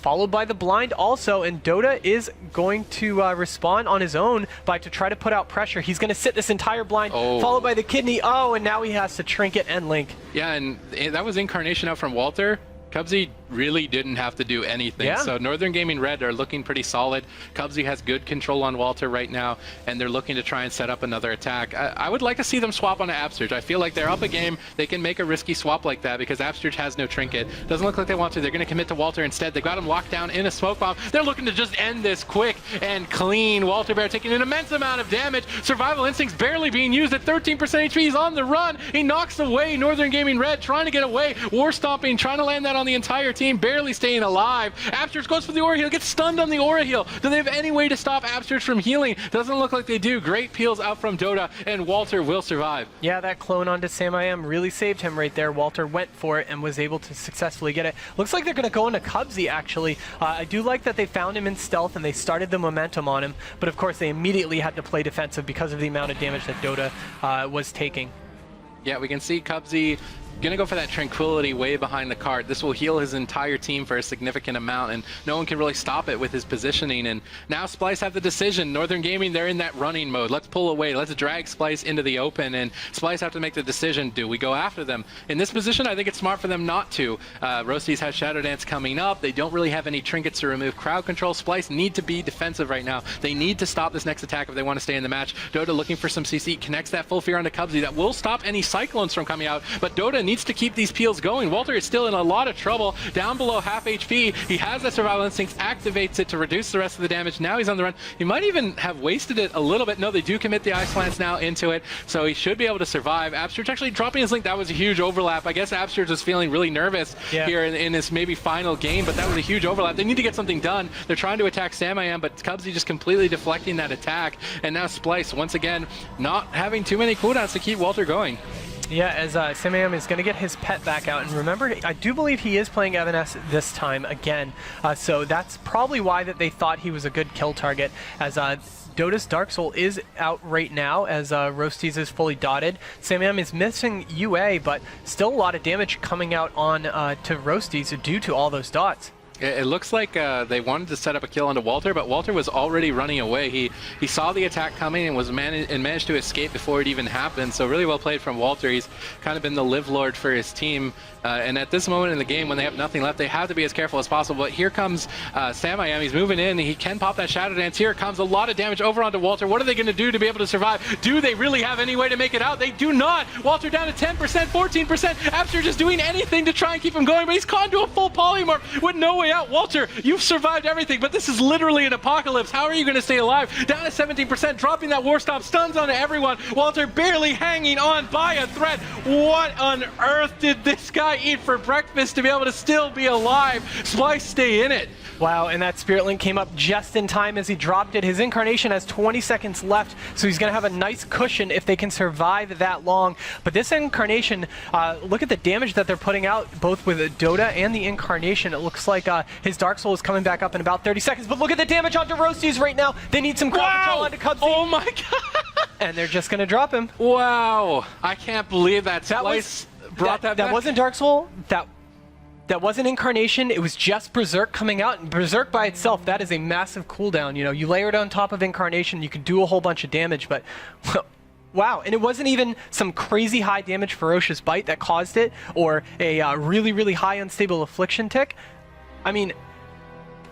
Followed by the blind also, and Dota is going to respond on his own to try to put out pressure. He's going to sit this entire blind, followed by the kidney. Oh, and now he has to trinket and link. Yeah, and that was Incarnation out from Walter. Cubsy really didn't have to do anything. Yeah. So Northern Gaming Red are looking pretty solid. Cubsy has good control on Walter right now, and they're looking to try and set up another attack. I would like to see them swap onto Absterge. I feel like they're up a game. They can make a risky swap like that because Absterge has no trinket. Doesn't look like they want to. They're going to commit to Walter instead. They got him locked down in a smoke bomb. They're looking to just end this quick and clean. Walter Bear taking an immense amount of damage. Survival Instinct's barely being used at 13% HP. He's on the run. He knocks away Northern Gaming Red, trying to get away. War Stomping, trying to land that on the entire team, barely staying alive. Absterge goes for the Aura Heal, gets stunned on the Aura Heal. Do they have any way to stop Absterge from healing? Doesn't look like they do. Great peels out from Dota, and Walter will survive. Yeah, that clone onto Sam I Am really saved him right there. Walter went for it and was able to successfully get it. Looks like they're going to go into Cubsy, actually. I do like that they found him in stealth and they started the momentum on him, but of course they immediately had to play defensive because of the amount of damage that Dota was taking. Yeah, we can see Cubsy gonna go for that tranquility way behind the cart. This will heal his entire team for a significant amount, and no one can really stop it with his positioning. And now Splyce have the decision. Northern Gaming, they're in that running mode. Let's pull away. Let's drag Splyce into the open, and Splyce have to make the decision. Do we go after them? In this position, I think it's smart for them not to. Roasties has Shadow Dance coming up. They don't really have any trinkets to remove crowd control. Splyce need to be defensive right now. They need to stop this next attack if they want to stay in the match. Dota looking for some CC, connects that full fear onto Cubsy. That will stop any Cyclones from coming out, but Dota needs to keep these peels going. Walter is still in a lot of trouble, down below half HP. He has that Survival Instinct, activates it to reduce the rest of the damage. Now he's on the run. He might even have wasted it a little bit. No, they do commit the Ice Lance now into it, so he should be able to survive. Absterge actually dropping his link. That was a huge overlap. I guess Absterge was feeling really nervous here in this maybe final game, but that was a huge overlap. They need to get something done. They're trying to attack Sam I Am, but Cubsy just completely deflecting that attack, and now Splyce, once again, not having too many cooldowns to keep Walter going. Yeah, as Sam I Am is going to get his pet back out, and remember, I do believe he is playing Evanesce this time again, so that's probably why that they thought he was a good kill target, as Dota's Dark Soul is out right now, as Roasties is fully dotted. Sam I Am is missing UA, but still a lot of damage coming out on to Roasties due to all those dots. It looks like they wanted to set up a kill onto Walter, but Walter was already running away. He saw the attack coming and was managed to escape before it even happened. So really well played from Walter. He's kind of been the live lord for his team. And at this moment in the game, when they have nothing left, they have to be as careful as possible. But here comes Sam I Am. He's moving in. He can pop that Shadow Dance. Here comes a lot of damage over onto Walter. What are they going to do to be able to survive? Do they really have any way to make it out? They do not. Walter down to 10%, 14%. Absterge just doing anything to try and keep him going, but he's caught into a full polymorph with no way out. Walter, you've survived everything, but this is literally an apocalypse. How are you going to stay alive? Down to 17%, dropping that War Stomp, stuns onto everyone. Walter barely hanging on by a thread. What on earth did this guy eat for breakfast to be able to still be alive? Splyce stay in it. Wow, and that Spirit Link came up just in time as he dropped it. His Incarnation has 20 seconds left, so he's going to have a nice cushion if they can survive that long. But this Incarnation, look at the damage that they're putting out, both with Dota and the Incarnation. It looks like his Dark Soul is coming back up in about 30 seconds, but look at the damage onto Roasties right now. They need some crowd control onto Cubsy. Oh my god! And they're just going to drop him. Wow, I can't believe that SPLYCE brought that back. That wasn't Dark Soul. That wasn't Incarnation, it was just Berserk coming out, and Berserk by itself, that is a massive cooldown. You know, you layer it on top of Incarnation, you could do a whole bunch of damage, but wow, and it wasn't even some crazy high damage Ferocious Bite that caused it, or a really, really high Unstable Affliction tick. I mean,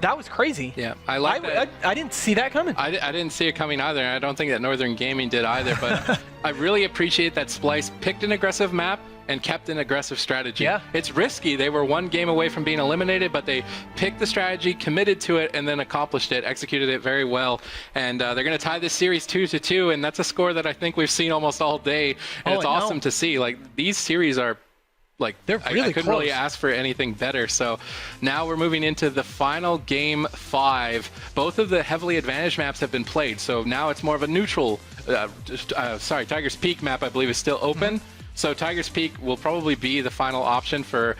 that was crazy. Yeah, I like that. I didn't see that coming. I didn't see it coming either, and I don't think that Northern Gaming did either, but I really appreciate that SPLYCE picked an aggressive map and kept an aggressive strategy. Yeah. It's risky. They were one game away from being eliminated, but they picked the strategy, committed to it, and then accomplished it, executed it very well. And they're going to tie this series 2-2, and that's a score that I think we've seen almost all day. And it's awesome to see. Like, these series are like, they're really I couldn't really ask for anything better. So now we're moving into the final game 5. Both of the heavily advantaged maps have been played, so now it's more of a neutral. Tiger's Peak map, I believe, is still open. So Tiger's Peak will probably be the final option for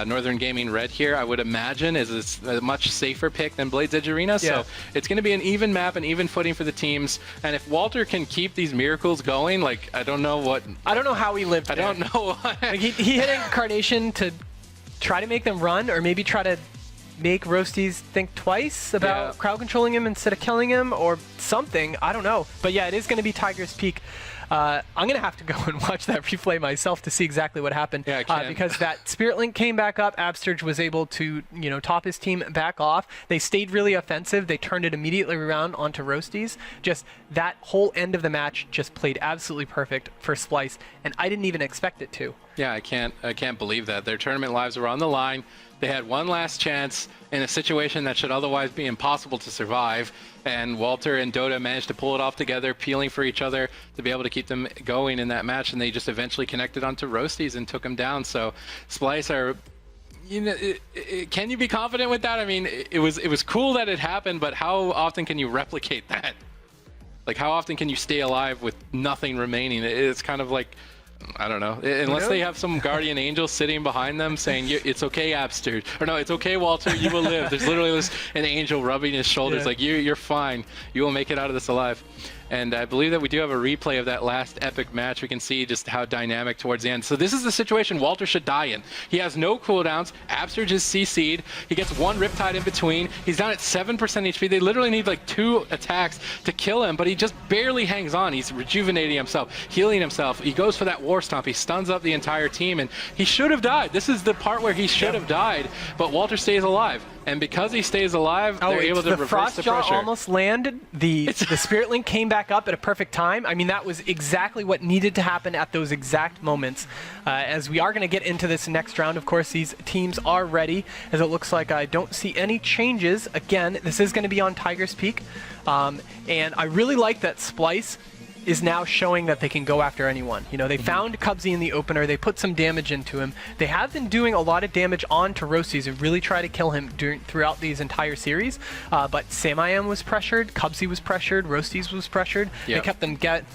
Northern Gaming Red here, I would imagine, is it's a much safer pick than Blade's Edge Arena. Yeah. So it's going to be an even map, an even footing for the teams. And if Walter can keep these miracles going, like, I don't know how he lived there. I don't know. Like he hit Incarnation to try to make them run, or maybe try to make Roasties think twice about crowd controlling him instead of killing him, or something. I don't know. But yeah, it is going to be Tiger's Peak. I'm going to have to go and watch that replay myself to see exactly what happened. Yeah, I can. Because that Spirit Link came back up. Absterge was able to, you know, top his team back off. They stayed really offensive. They turned it immediately around onto Roasties. Just that whole end of the match just played absolutely perfect for SPLYCE, and I didn't even expect it to. Yeah, I can't believe that. Their tournament lives were on the line. They had one last chance in a situation that should otherwise be impossible to survive, and Walter and Dota managed to pull it off together, peeling for each other to be able to keep them going in that match, and they just eventually connected onto Roasties and took him down. So SPLYCE are, you know, can you be confident with that? I mean, it was cool that it happened, but how often can you replicate that? Like, how often can you stay alive with nothing remaining? It's kind of like, I don't know, unless they have some guardian angel sitting behind them saying, it's okay, Abster, or no, it's okay, Walter, you will live. There's literally an angel rubbing his shoulders like, you're fine, you will make it out of this alive. And I believe that we do have a replay of that last epic match. We can see just how dynamic towards the end. So this is the situation Walter should die in. He has no cooldowns. Absterge is CC'd. He gets one Riptide in between. He's down at 7% HP. They literally need like 2 attacks to kill him, but he just barely hangs on. He's rejuvenating himself, healing himself. He goes for that War Stomp. He stuns up the entire team, and he should have died. This is the part where he should have died, but Walter stays alive. And because he stays alive, they're able to reverse the pressure. Almost landed. The Spirit Link came back up at a perfect time. I mean, that was exactly what needed to happen at those exact moments. As we are going to get into this next round, of course, these teams are ready, as it looks like I don't see any changes. Again, this is going to be on Tiger's Peak. And I really like that SPLYCE is now showing that they can go after anyone. You know, they found Cubsy in the opener, they put some damage into him. They have been doing a lot of damage onto Roasties and really try to kill him throughout these entire series. But Sam was pressured, Cubsy was pressured, Roasties was pressured. Yep.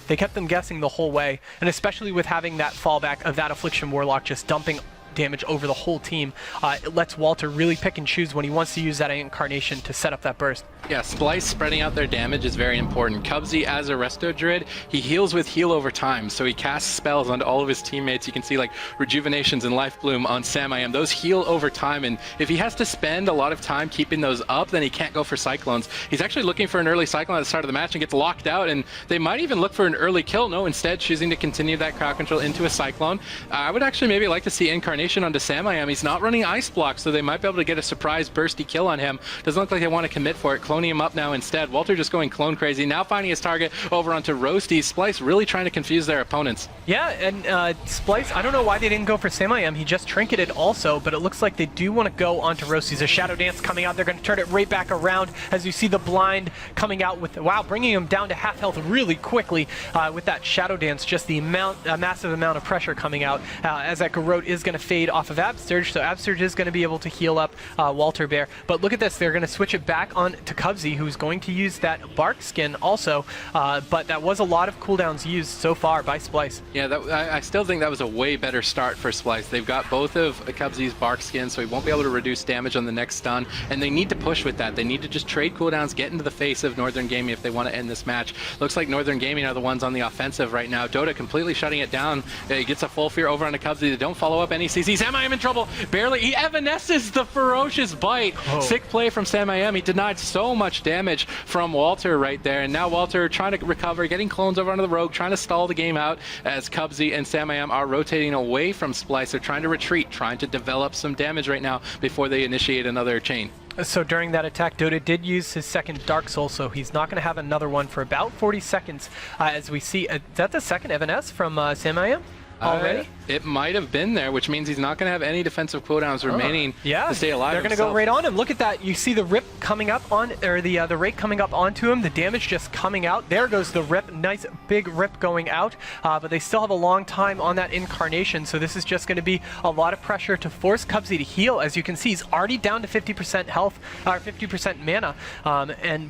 They kept them guessing the whole way, and especially with having that fallback of that Affliction Warlock just dumping damage over the whole team, it lets Walter really pick and choose when he wants to use that Incarnation to set up that burst. Yeah, SPLYCE spreading out their damage is very important. Cubsy, as a Resto Druid, he heals with heal over time, so he casts spells onto all of his teammates. You can see like Rejuvenations and Life Bloom on Sam. Those heal over time, and if he has to spend a lot of time keeping those up, then he can't go for Cyclones. He's actually looking for an early Cyclone at the start of the match and gets locked out, and they might even look for an early kill. No, instead choosing to continue that crowd control into a Cyclone. I would actually maybe like to see Incarnation onto Sam. He's not running Ice Block, so they might be able to get a surprise bursty kill on him. Doesn't look like they want to commit for it. Cloning him up now instead. Walter just going clone crazy. Now finding his target over onto Roasties. SPLYCE really trying to confuse their opponents. Yeah, and SPLYCE, I don't know why they didn't go for Sam. He just trinketed also, but it looks like they do want to go onto Roasties. A Shadow Dance coming out. They're going to turn it right back around as you see the blind coming out with, wow, bringing him down to half health really quickly with that Shadow Dance. Just the massive amount of pressure coming out as that Garrote is going to fade fade off of Absterge, so Absterge is going to be able to heal up Walter Bear. But look at this, they're going to switch it back on to Cubsy, who's going to use that Bark skin also, but that was a lot of cooldowns used so far by SPLYCE. Yeah, I still think that was a way better start for SPLYCE. They've got both of Cubsy's Bark skins, so he won't be able to reduce damage on the next stun, and they need to push with that. They need to just trade cooldowns, get into the face of Northern Gaming if they want to end this match. Looks like Northern Gaming are the ones on the offensive right now. Dota completely shutting it down. He gets a full fear over onto Cubsy. They don't follow up any CCs. Sam I am in trouble. Barely. He evanesces the ferocious bite. Oh. Sick play from Sam I am. He denied so much damage from Walter right there, and now Walter trying to recover, getting clones over onto the Rogue, trying to stall the game out as Cubsy and Sam I am are rotating away from SPLYCE. They're trying to retreat, trying to develop some damage right now before they initiate another chain. So during that attack, Dota did use his second Dark Soul, so he's not going to have another one for about 40 seconds. As we see, is that the second Evanesce from Sam I am already? It might have been there, which means he's not going to have any defensive cooldowns remaining to stay alive. They're going to go right on him. Look at that. You see the rip coming up on, or the rake coming up onto him. The damage just coming out. There goes the rip. Nice big rip going out. But they still have a long time on that incarnation, so this is just going to be a lot of pressure to force Cubsy to heal. As you can see, he's already down to 50% health, or 50% mana.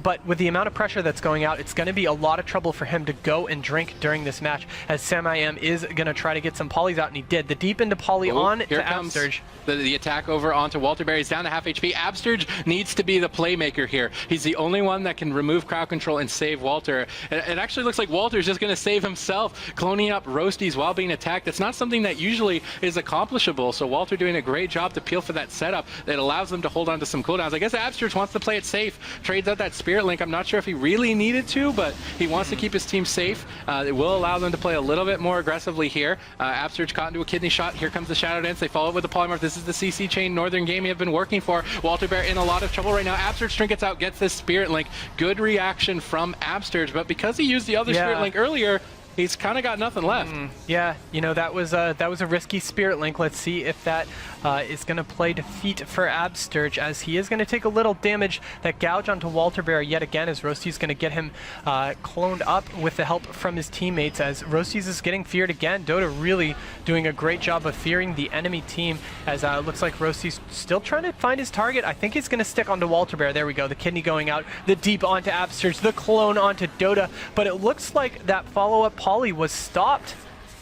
But with the amount of pressure that's going out, it's going to be a lot of trouble for him to go and drink during this match, as Sam I am is going to try to get some polys out, and he did. The deep into poly on to Absterge. The attack over onto Walter Bear. He's down to half HP. Absterge needs to be the playmaker here. He's the only one that can remove crowd control and save Walter. It actually looks like Walter's just going to save himself, cloning up Roasties while being attacked. It's not something that usually is accomplishable, so Walter doing a great job to peel for that setup that allows them to hold on to some cooldowns. I guess Absterge wants to play it safe, trades out that Spirit Link. I'm not sure if he really needed to, but he wants to keep his team safe. It will allow them to play a little bit more aggressively here. Absterge caught into a kidney shot. Here comes the Shadow Dance. They follow it with the Polymorph. This is the CC chain Northern Gaming have been working for. Walter Bear in a lot of trouble right now. Absterge trinkets out, gets this Spirit Link. Good reaction from Absterge, but because he used the other Spirit Link earlier, he's kind of got nothing left. Yeah, you know, that was a risky Spirit Link. Let's see if that is going to play defeat for Absterge, as he is going to take a little damage. That gouge onto Walter Bear yet again, as Roasties going to get him cloned up with the help from his teammates, as Roasties is getting feared again. Dota really doing a great job of fearing the enemy team, as it looks like Roasties still trying to find his target. I think he's going to stick onto Walter Bear. There we go. The kidney going out, the deep onto Absterge, the clone onto Dota, but it looks like that follow-up poly was stopped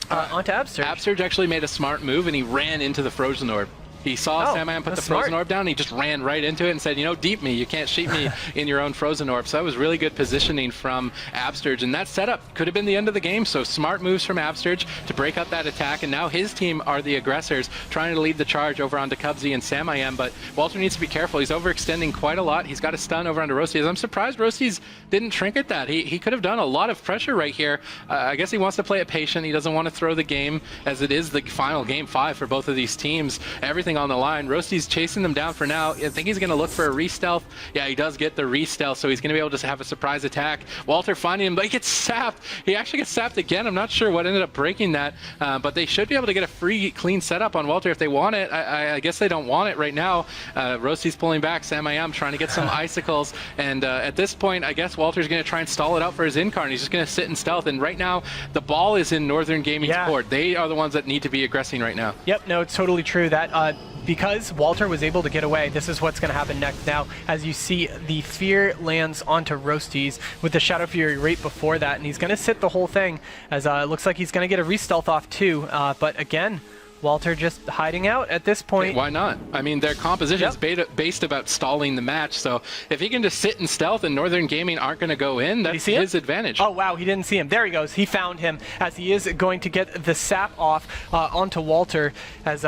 onto Absterge. Absterge actually made a smart move, and he ran into the Frozen Orb. He saw Sam I am put the Frozen Orb down, and he just ran right into it and said, you know, deep me, you can't sheep me in your own Frozen Orb. So that was really good positioning from Absterge, and that setup could have been the end of the game. So smart moves from Absterge to break up that attack, and now his team are the aggressors, trying to lead the charge over onto Cubsy and Sam I am, but Walter needs to be careful. He's overextending quite a lot. He's got a stun over onto Roasties. I'm surprised Roasties didn't trinket that. He could have done a lot of pressure right here. I guess he wants to play it patient. He doesn't want to throw the game, as it is the final game 5 for both of these teams. Everything on the line. Roasties chasing them down for now. I think he's going to look for a re-stealth. Yeah, he does get the re-stealth, so he's going to be able to have a surprise attack. Walter finding him, but he gets sapped. He actually gets sapped again. I'm not sure what ended up breaking that, but they should be able to get a free, clean setup on Walter if they want it. I guess they don't want it right now. Roasties pulling back. Sam I am trying to get some icicles, and at this point, I guess Walter's going to try and stall it out for his Incarn. He's just going to sit in stealth, and right now, the ball is in Northern Gaming's court. They are the ones that need to be aggressing right now. Yep, no, it's totally true. That because Walter was able to get away, this is what's going to happen next. Now, as you see, the Fear lands onto Roasties with the Shadow Fury right before that, and he's going to sit the whole thing, as it looks like he's going to get a re-stealth off too, but again, Walter just hiding out at this point. Why not? I mean, their composition is based about stalling the match, so if he can just sit in stealth and Northern Gaming aren't going to go in, that's his advantage. Oh, wow, he didn't see him. There he goes. He found him, as he is going to get the sap off onto Walter, as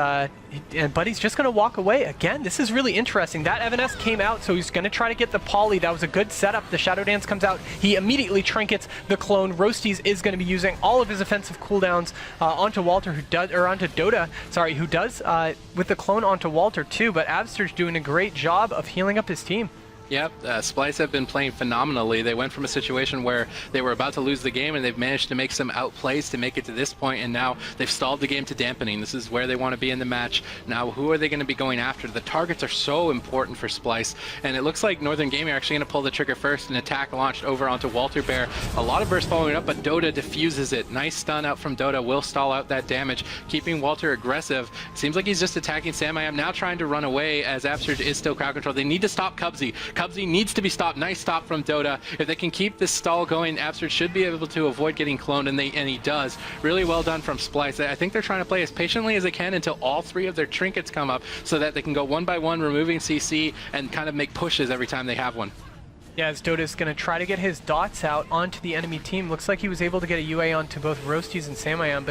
but he's just going to walk away. Again, this is really interesting. That Evanesce came out, so he's going to try to get the poly. That was a good setup. The Shadow Dance comes out. He immediately trinkets the clone. Roasties is going to be using all of his offensive cooldowns onto Walter, who does, or onto Dota, sorry, who does with the clone onto Walter too, but Absterge doing a great job of healing up his team. Yep, SPLYCE have been playing phenomenally. They went from a situation where they were about to lose the game and they've managed to make some outplays to make it to this point, and now they've stalled the game to dampening. This is where they want to be in the match. Now, who are they going to be going after? The targets are so important for SPLYCE, and it looks like Northern Gaming are actually going to pull the trigger first. An attack launched over onto Walter Bear. A lot of bursts following up, but Dota diffuses it. Nice stun out from Dota, will stall out that damage, keeping Walter aggressive. Seems like he's just attacking Sam I Am, now trying to run away as Absurge is still crowd control. They need to stop Cubsy. Cubsy needs to be stopped. Nice stop from Dota. If they can keep this stall going, Absurge should be able to avoid getting cloned, and he does. Really well done from SPLYCE. I think they're trying to play as patiently as they can until all 3 of their trinkets come up so that they can go one by one, removing CC and kind of make pushes every time they have one. Yeah, as Dota's going to try to get his dots out onto the enemy team. Looks like he was able to get a UA onto both Roasties and Samayam,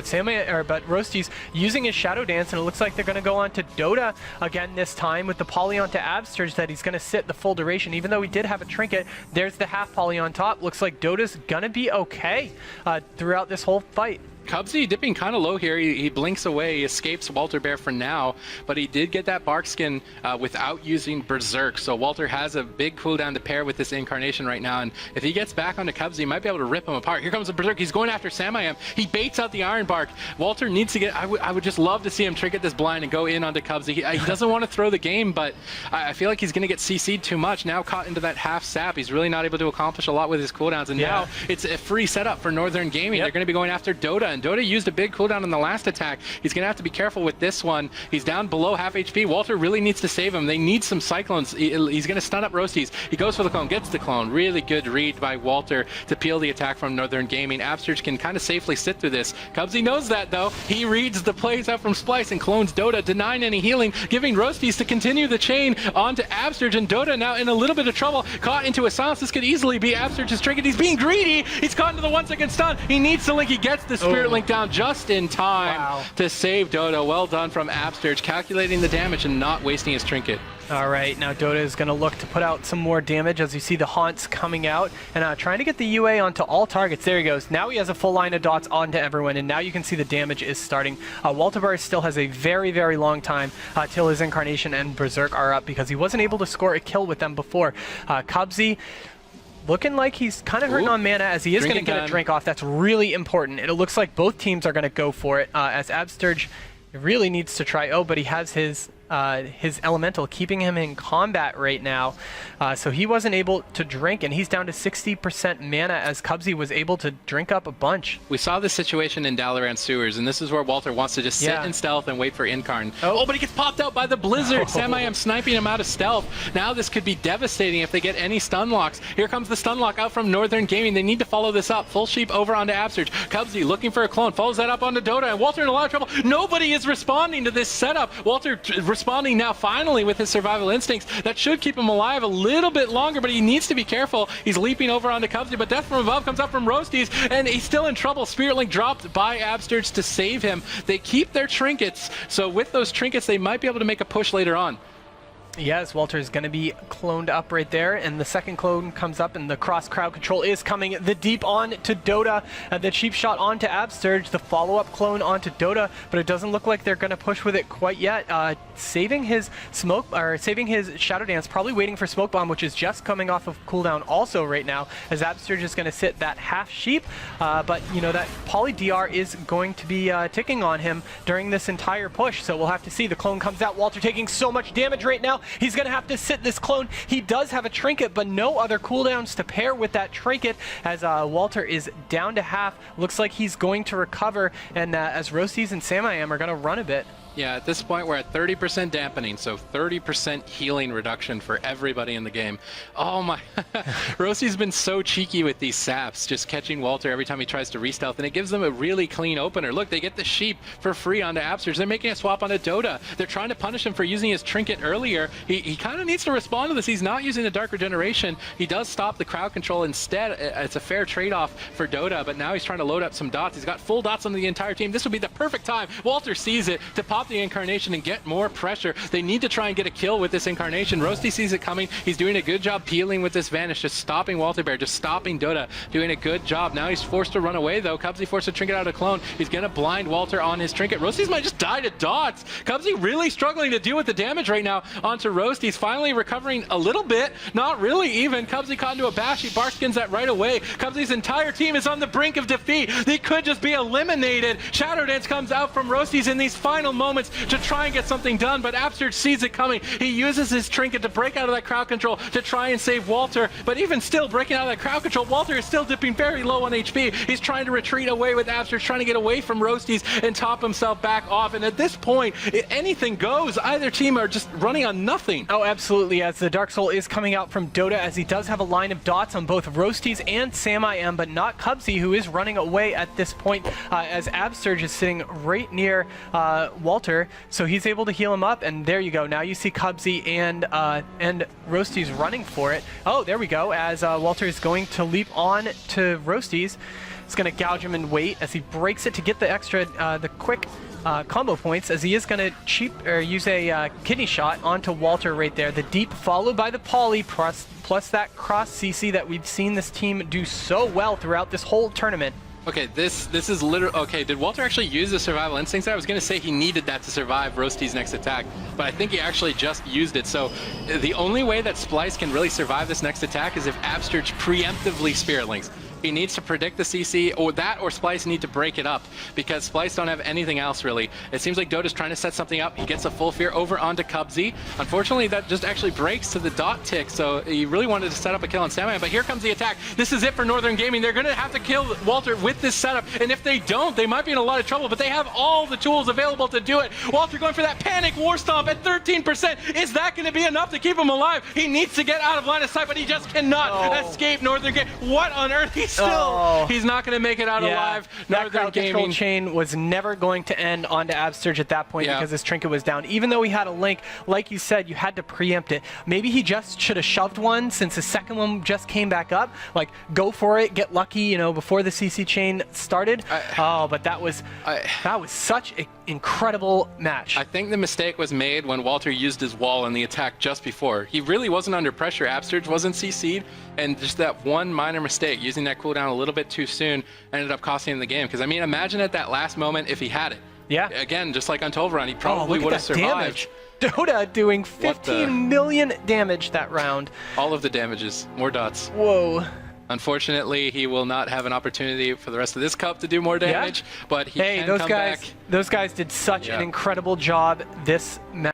but Roasties using his Shadow Dance, and it looks like they're going to go on to Dota again this time with the poly onto Absurge that he's going to sit the full duration. Even though he did have a trinket, there's the half poly on top. Looks like Dota's going to be okay throughout this whole fight. Cubsy dipping kind of low here. He blinks away, he escapes Walter Bear for now, but he did get that bark skin without using Berserk. So Walter has a big cooldown to pair with this incarnation right now, and if he gets back onto Cubsy, he might be able to rip him apart. Here comes the Berserk. He's going after Samayam. He baits out the Iron Bark. Walter needs to get... I would just love to see him trinket this blind and go in onto Cubsy. He doesn't want to throw the game, but I feel like he's going to get CC'd too much. Now caught into that half sap. He's really not able to accomplish a lot with his cooldowns, and now it's a free setup for Northern Gaming. They're going to be going after Dota, and Dota used a big cooldown in the last attack. He's going to have to be careful with this one. He's down below half HP. Walter really needs to save him. They need some Cyclones. He's going to stun up Roasties. He goes for the clone, gets the clone. Really good read by Walter to peel the attack from Northern Gaming. Absurge can kind of safely sit through this. Cubsy knows that, though. He reads the plays out from SPLYCE and clones Dota, denying any healing, giving Roasties to continue the chain onto Absurge, and Dota now in a little bit of trouble. Caught into a silence. This could easily be Absurge's trinket. He's being greedy. He's caught into the 1-second stun. He needs to link. He gets the Spirit Link down just in time to save Dota. Well done from Absurge, calculating the damage and not wasting his trinket. All right, now Dota is going to look to put out some more damage as you see the haunts coming out and trying to get the UA onto all targets. There he goes. Now he has a full line of dots onto everyone, and now you can see the damage is starting. Walter Bear still has a very, very long time till his Incarnation and Berserk are up because he wasn't able to score a kill with them before. Cubsy looking like he's kind of hurting on mana as he is going to get a drink off. That's really important. And it looks like both teams are going to go for it as Absurge really needs to try. Oh, but he has his elemental keeping him in combat right now, so he wasn't able to drink, and he's down to 60% mana as Cubsy was able to drink up a bunch. We saw this situation in Dalaran Sewers, and this is where Walter wants to just sit in stealth and wait for Incarn. Oh, but he gets popped out by the Blizzard. Samayam sniping him out of stealth. Now this could be devastating if they get any stun locks. Here comes the stun lock out from Northern Gaming. They need to follow this up. Full sheep over onto Absurge. Cubsy looking for a clone, follows that up onto Dota, and Walter in a lot of trouble. Nobody is responding to this setup. Walter responding now finally with his survival instincts. That should keep him alive a little bit longer, but he needs to be careful. He's leaping over onto Cubsy, but death from above comes up from Roasties, and he's still in trouble. Spirit Link dropped by Absurge to save him. They keep their trinkets, so with those trinkets they might be able to make a push later on. Yes, Walter is going to be cloned up right there, and the second clone comes up, and the cross crowd control is coming. The deep on to Dota, the cheap shot onto Absurge, the follow-up clone onto Dota, but it doesn't look like they're going to push with it quite yet. Saving his smoke, or saving his Shadow Dance, probably waiting for Smoke Bomb, which is just coming off of cooldown also right now, as Absurge is going to sit that half sheep, but you know that Poly DR is going to be ticking on him during this entire push, so we'll have to see. The clone comes out. Walter taking so much damage right now. He's going to have to sit this clone. He does have a trinket, but no other cooldowns to pair with that trinket as Walter is down to half. Looks like he's going to recover, and as Roasties and Samayam are going to run a bit. Yeah, at this point we're at 30% dampening, so 30% healing reduction for everybody in the game. Oh my, Rosie's been so cheeky with these saps, just catching Walter every time he tries to re-stealth, and it gives them a really clean opener. Look, they get the sheep for free onto Absurge. They're making a swap onto Dota. They're trying to punish him for using his trinket earlier. He kind of needs to respond to this. He's not using the Dark Regeneration. He does stop the crowd control instead. It's a fair trade-off for Dota, but now he's trying to load up some dots. He's got full dots on the entire team. This would be the perfect time. Walter sees it to pop stop the Incarnation and get more pressure. They need to try and get a kill with this Incarnation. Roasty sees it coming. He's doing a good job peeling with this Vanish, just stopping Walter Bear, just stopping Dota, doing a good job. Now he's forced to run away though. Cubsy forced to Trinket out of Clone. He's gonna blind Walter on his Trinket. Roasty's might just die to dots. Cubsy really struggling to deal with the damage right now onto Roasty. He's finally recovering a little bit, not really even. Cubsy caught into a bash. He barskins that right away. Cubsy's entire team is on the brink of defeat. They could just be eliminated. Shadow Dance comes out from Roasties in these final moments to try and get something done, but Absurd sees it coming. He uses his Trinket to break out of that crowd control to try and save Walter, but even still breaking out of that crowd control, Walter is still dipping very low on HP. He's trying to retreat away with Absurd, trying to get away from Roasties and top himself back off, and at this point, anything goes. Either team are just running on nothing. Oh, absolutely, as the Dark Soul is coming out from Dota, as he does have a line of dots on both Roasties and SamIM, but not Cubsy, who is running away at this point, as Absurge is sitting right near Walter, so he's able to heal him up, and there you go. Now you see Cubsy and Roasties running for it. Oh, there we go, as Walter is going to leap on to Roasties. He's going to gouge him and wait as he breaks it to get the extra, the quick combo points, as he is going to use a kidney shot onto Walter right there. The deep followed by the poly plus that cross CC that we've seen this team do so well throughout this whole tournament. Okay, this is literally... Okay, did Walter actually use the survival instincts there? I was going to say he needed that to survive Roasty's next attack, but I think he actually just used it. So the only way that SPLYCE can really survive this next attack is if Absturge preemptively Spirit Links. He needs to predict the CC, or SPLYCE need to break it up, because SPLYCE don't have anything else really. It seems like Dota's trying to set something up. He gets a full fear over onto Cubsy. Unfortunately, that just actually breaks to the dot tick, so he really wanted to set up a kill on SamIM, but here comes the attack. This is it for Northern Gaming. They're going to have to kill Walter with this setup, and if they don't, they might be in a lot of trouble, but they have all the tools available to do it. Walter going for that panic war stomp at 13%. Is that going to be enough to keep him alive? He needs to get out of line of sight, but he just cannot escape Northern Gaming. What on earth? He's not going to make it out alive. That crowd control chain was never going to end onto Absturge at that point because his Trinket was down. Even though he had a link, like you said, you had to preempt it. Maybe he just should have shoved one since the second one just came back up. Like, go for it, get lucky, you know, before the CC chain started. But that was such an incredible match. I think the mistake was made when Walter used his wall in the attack just before. He really wasn't under pressure. Absturge wasn't CC'd, and just that one minor mistake, using that cooldown a little bit too soon, ended up costing him the game. Because, I mean, imagine at that last moment if he had it. Yeah. Again, just like on Tolvaron, he probably would have survived. Damage. Dota doing 15 million damage that round. All of the damages. More dots. Whoa. Unfortunately, he will not have an opportunity for the rest of this cup to do more damage, but he can come back. Those guys did such an incredible job this match.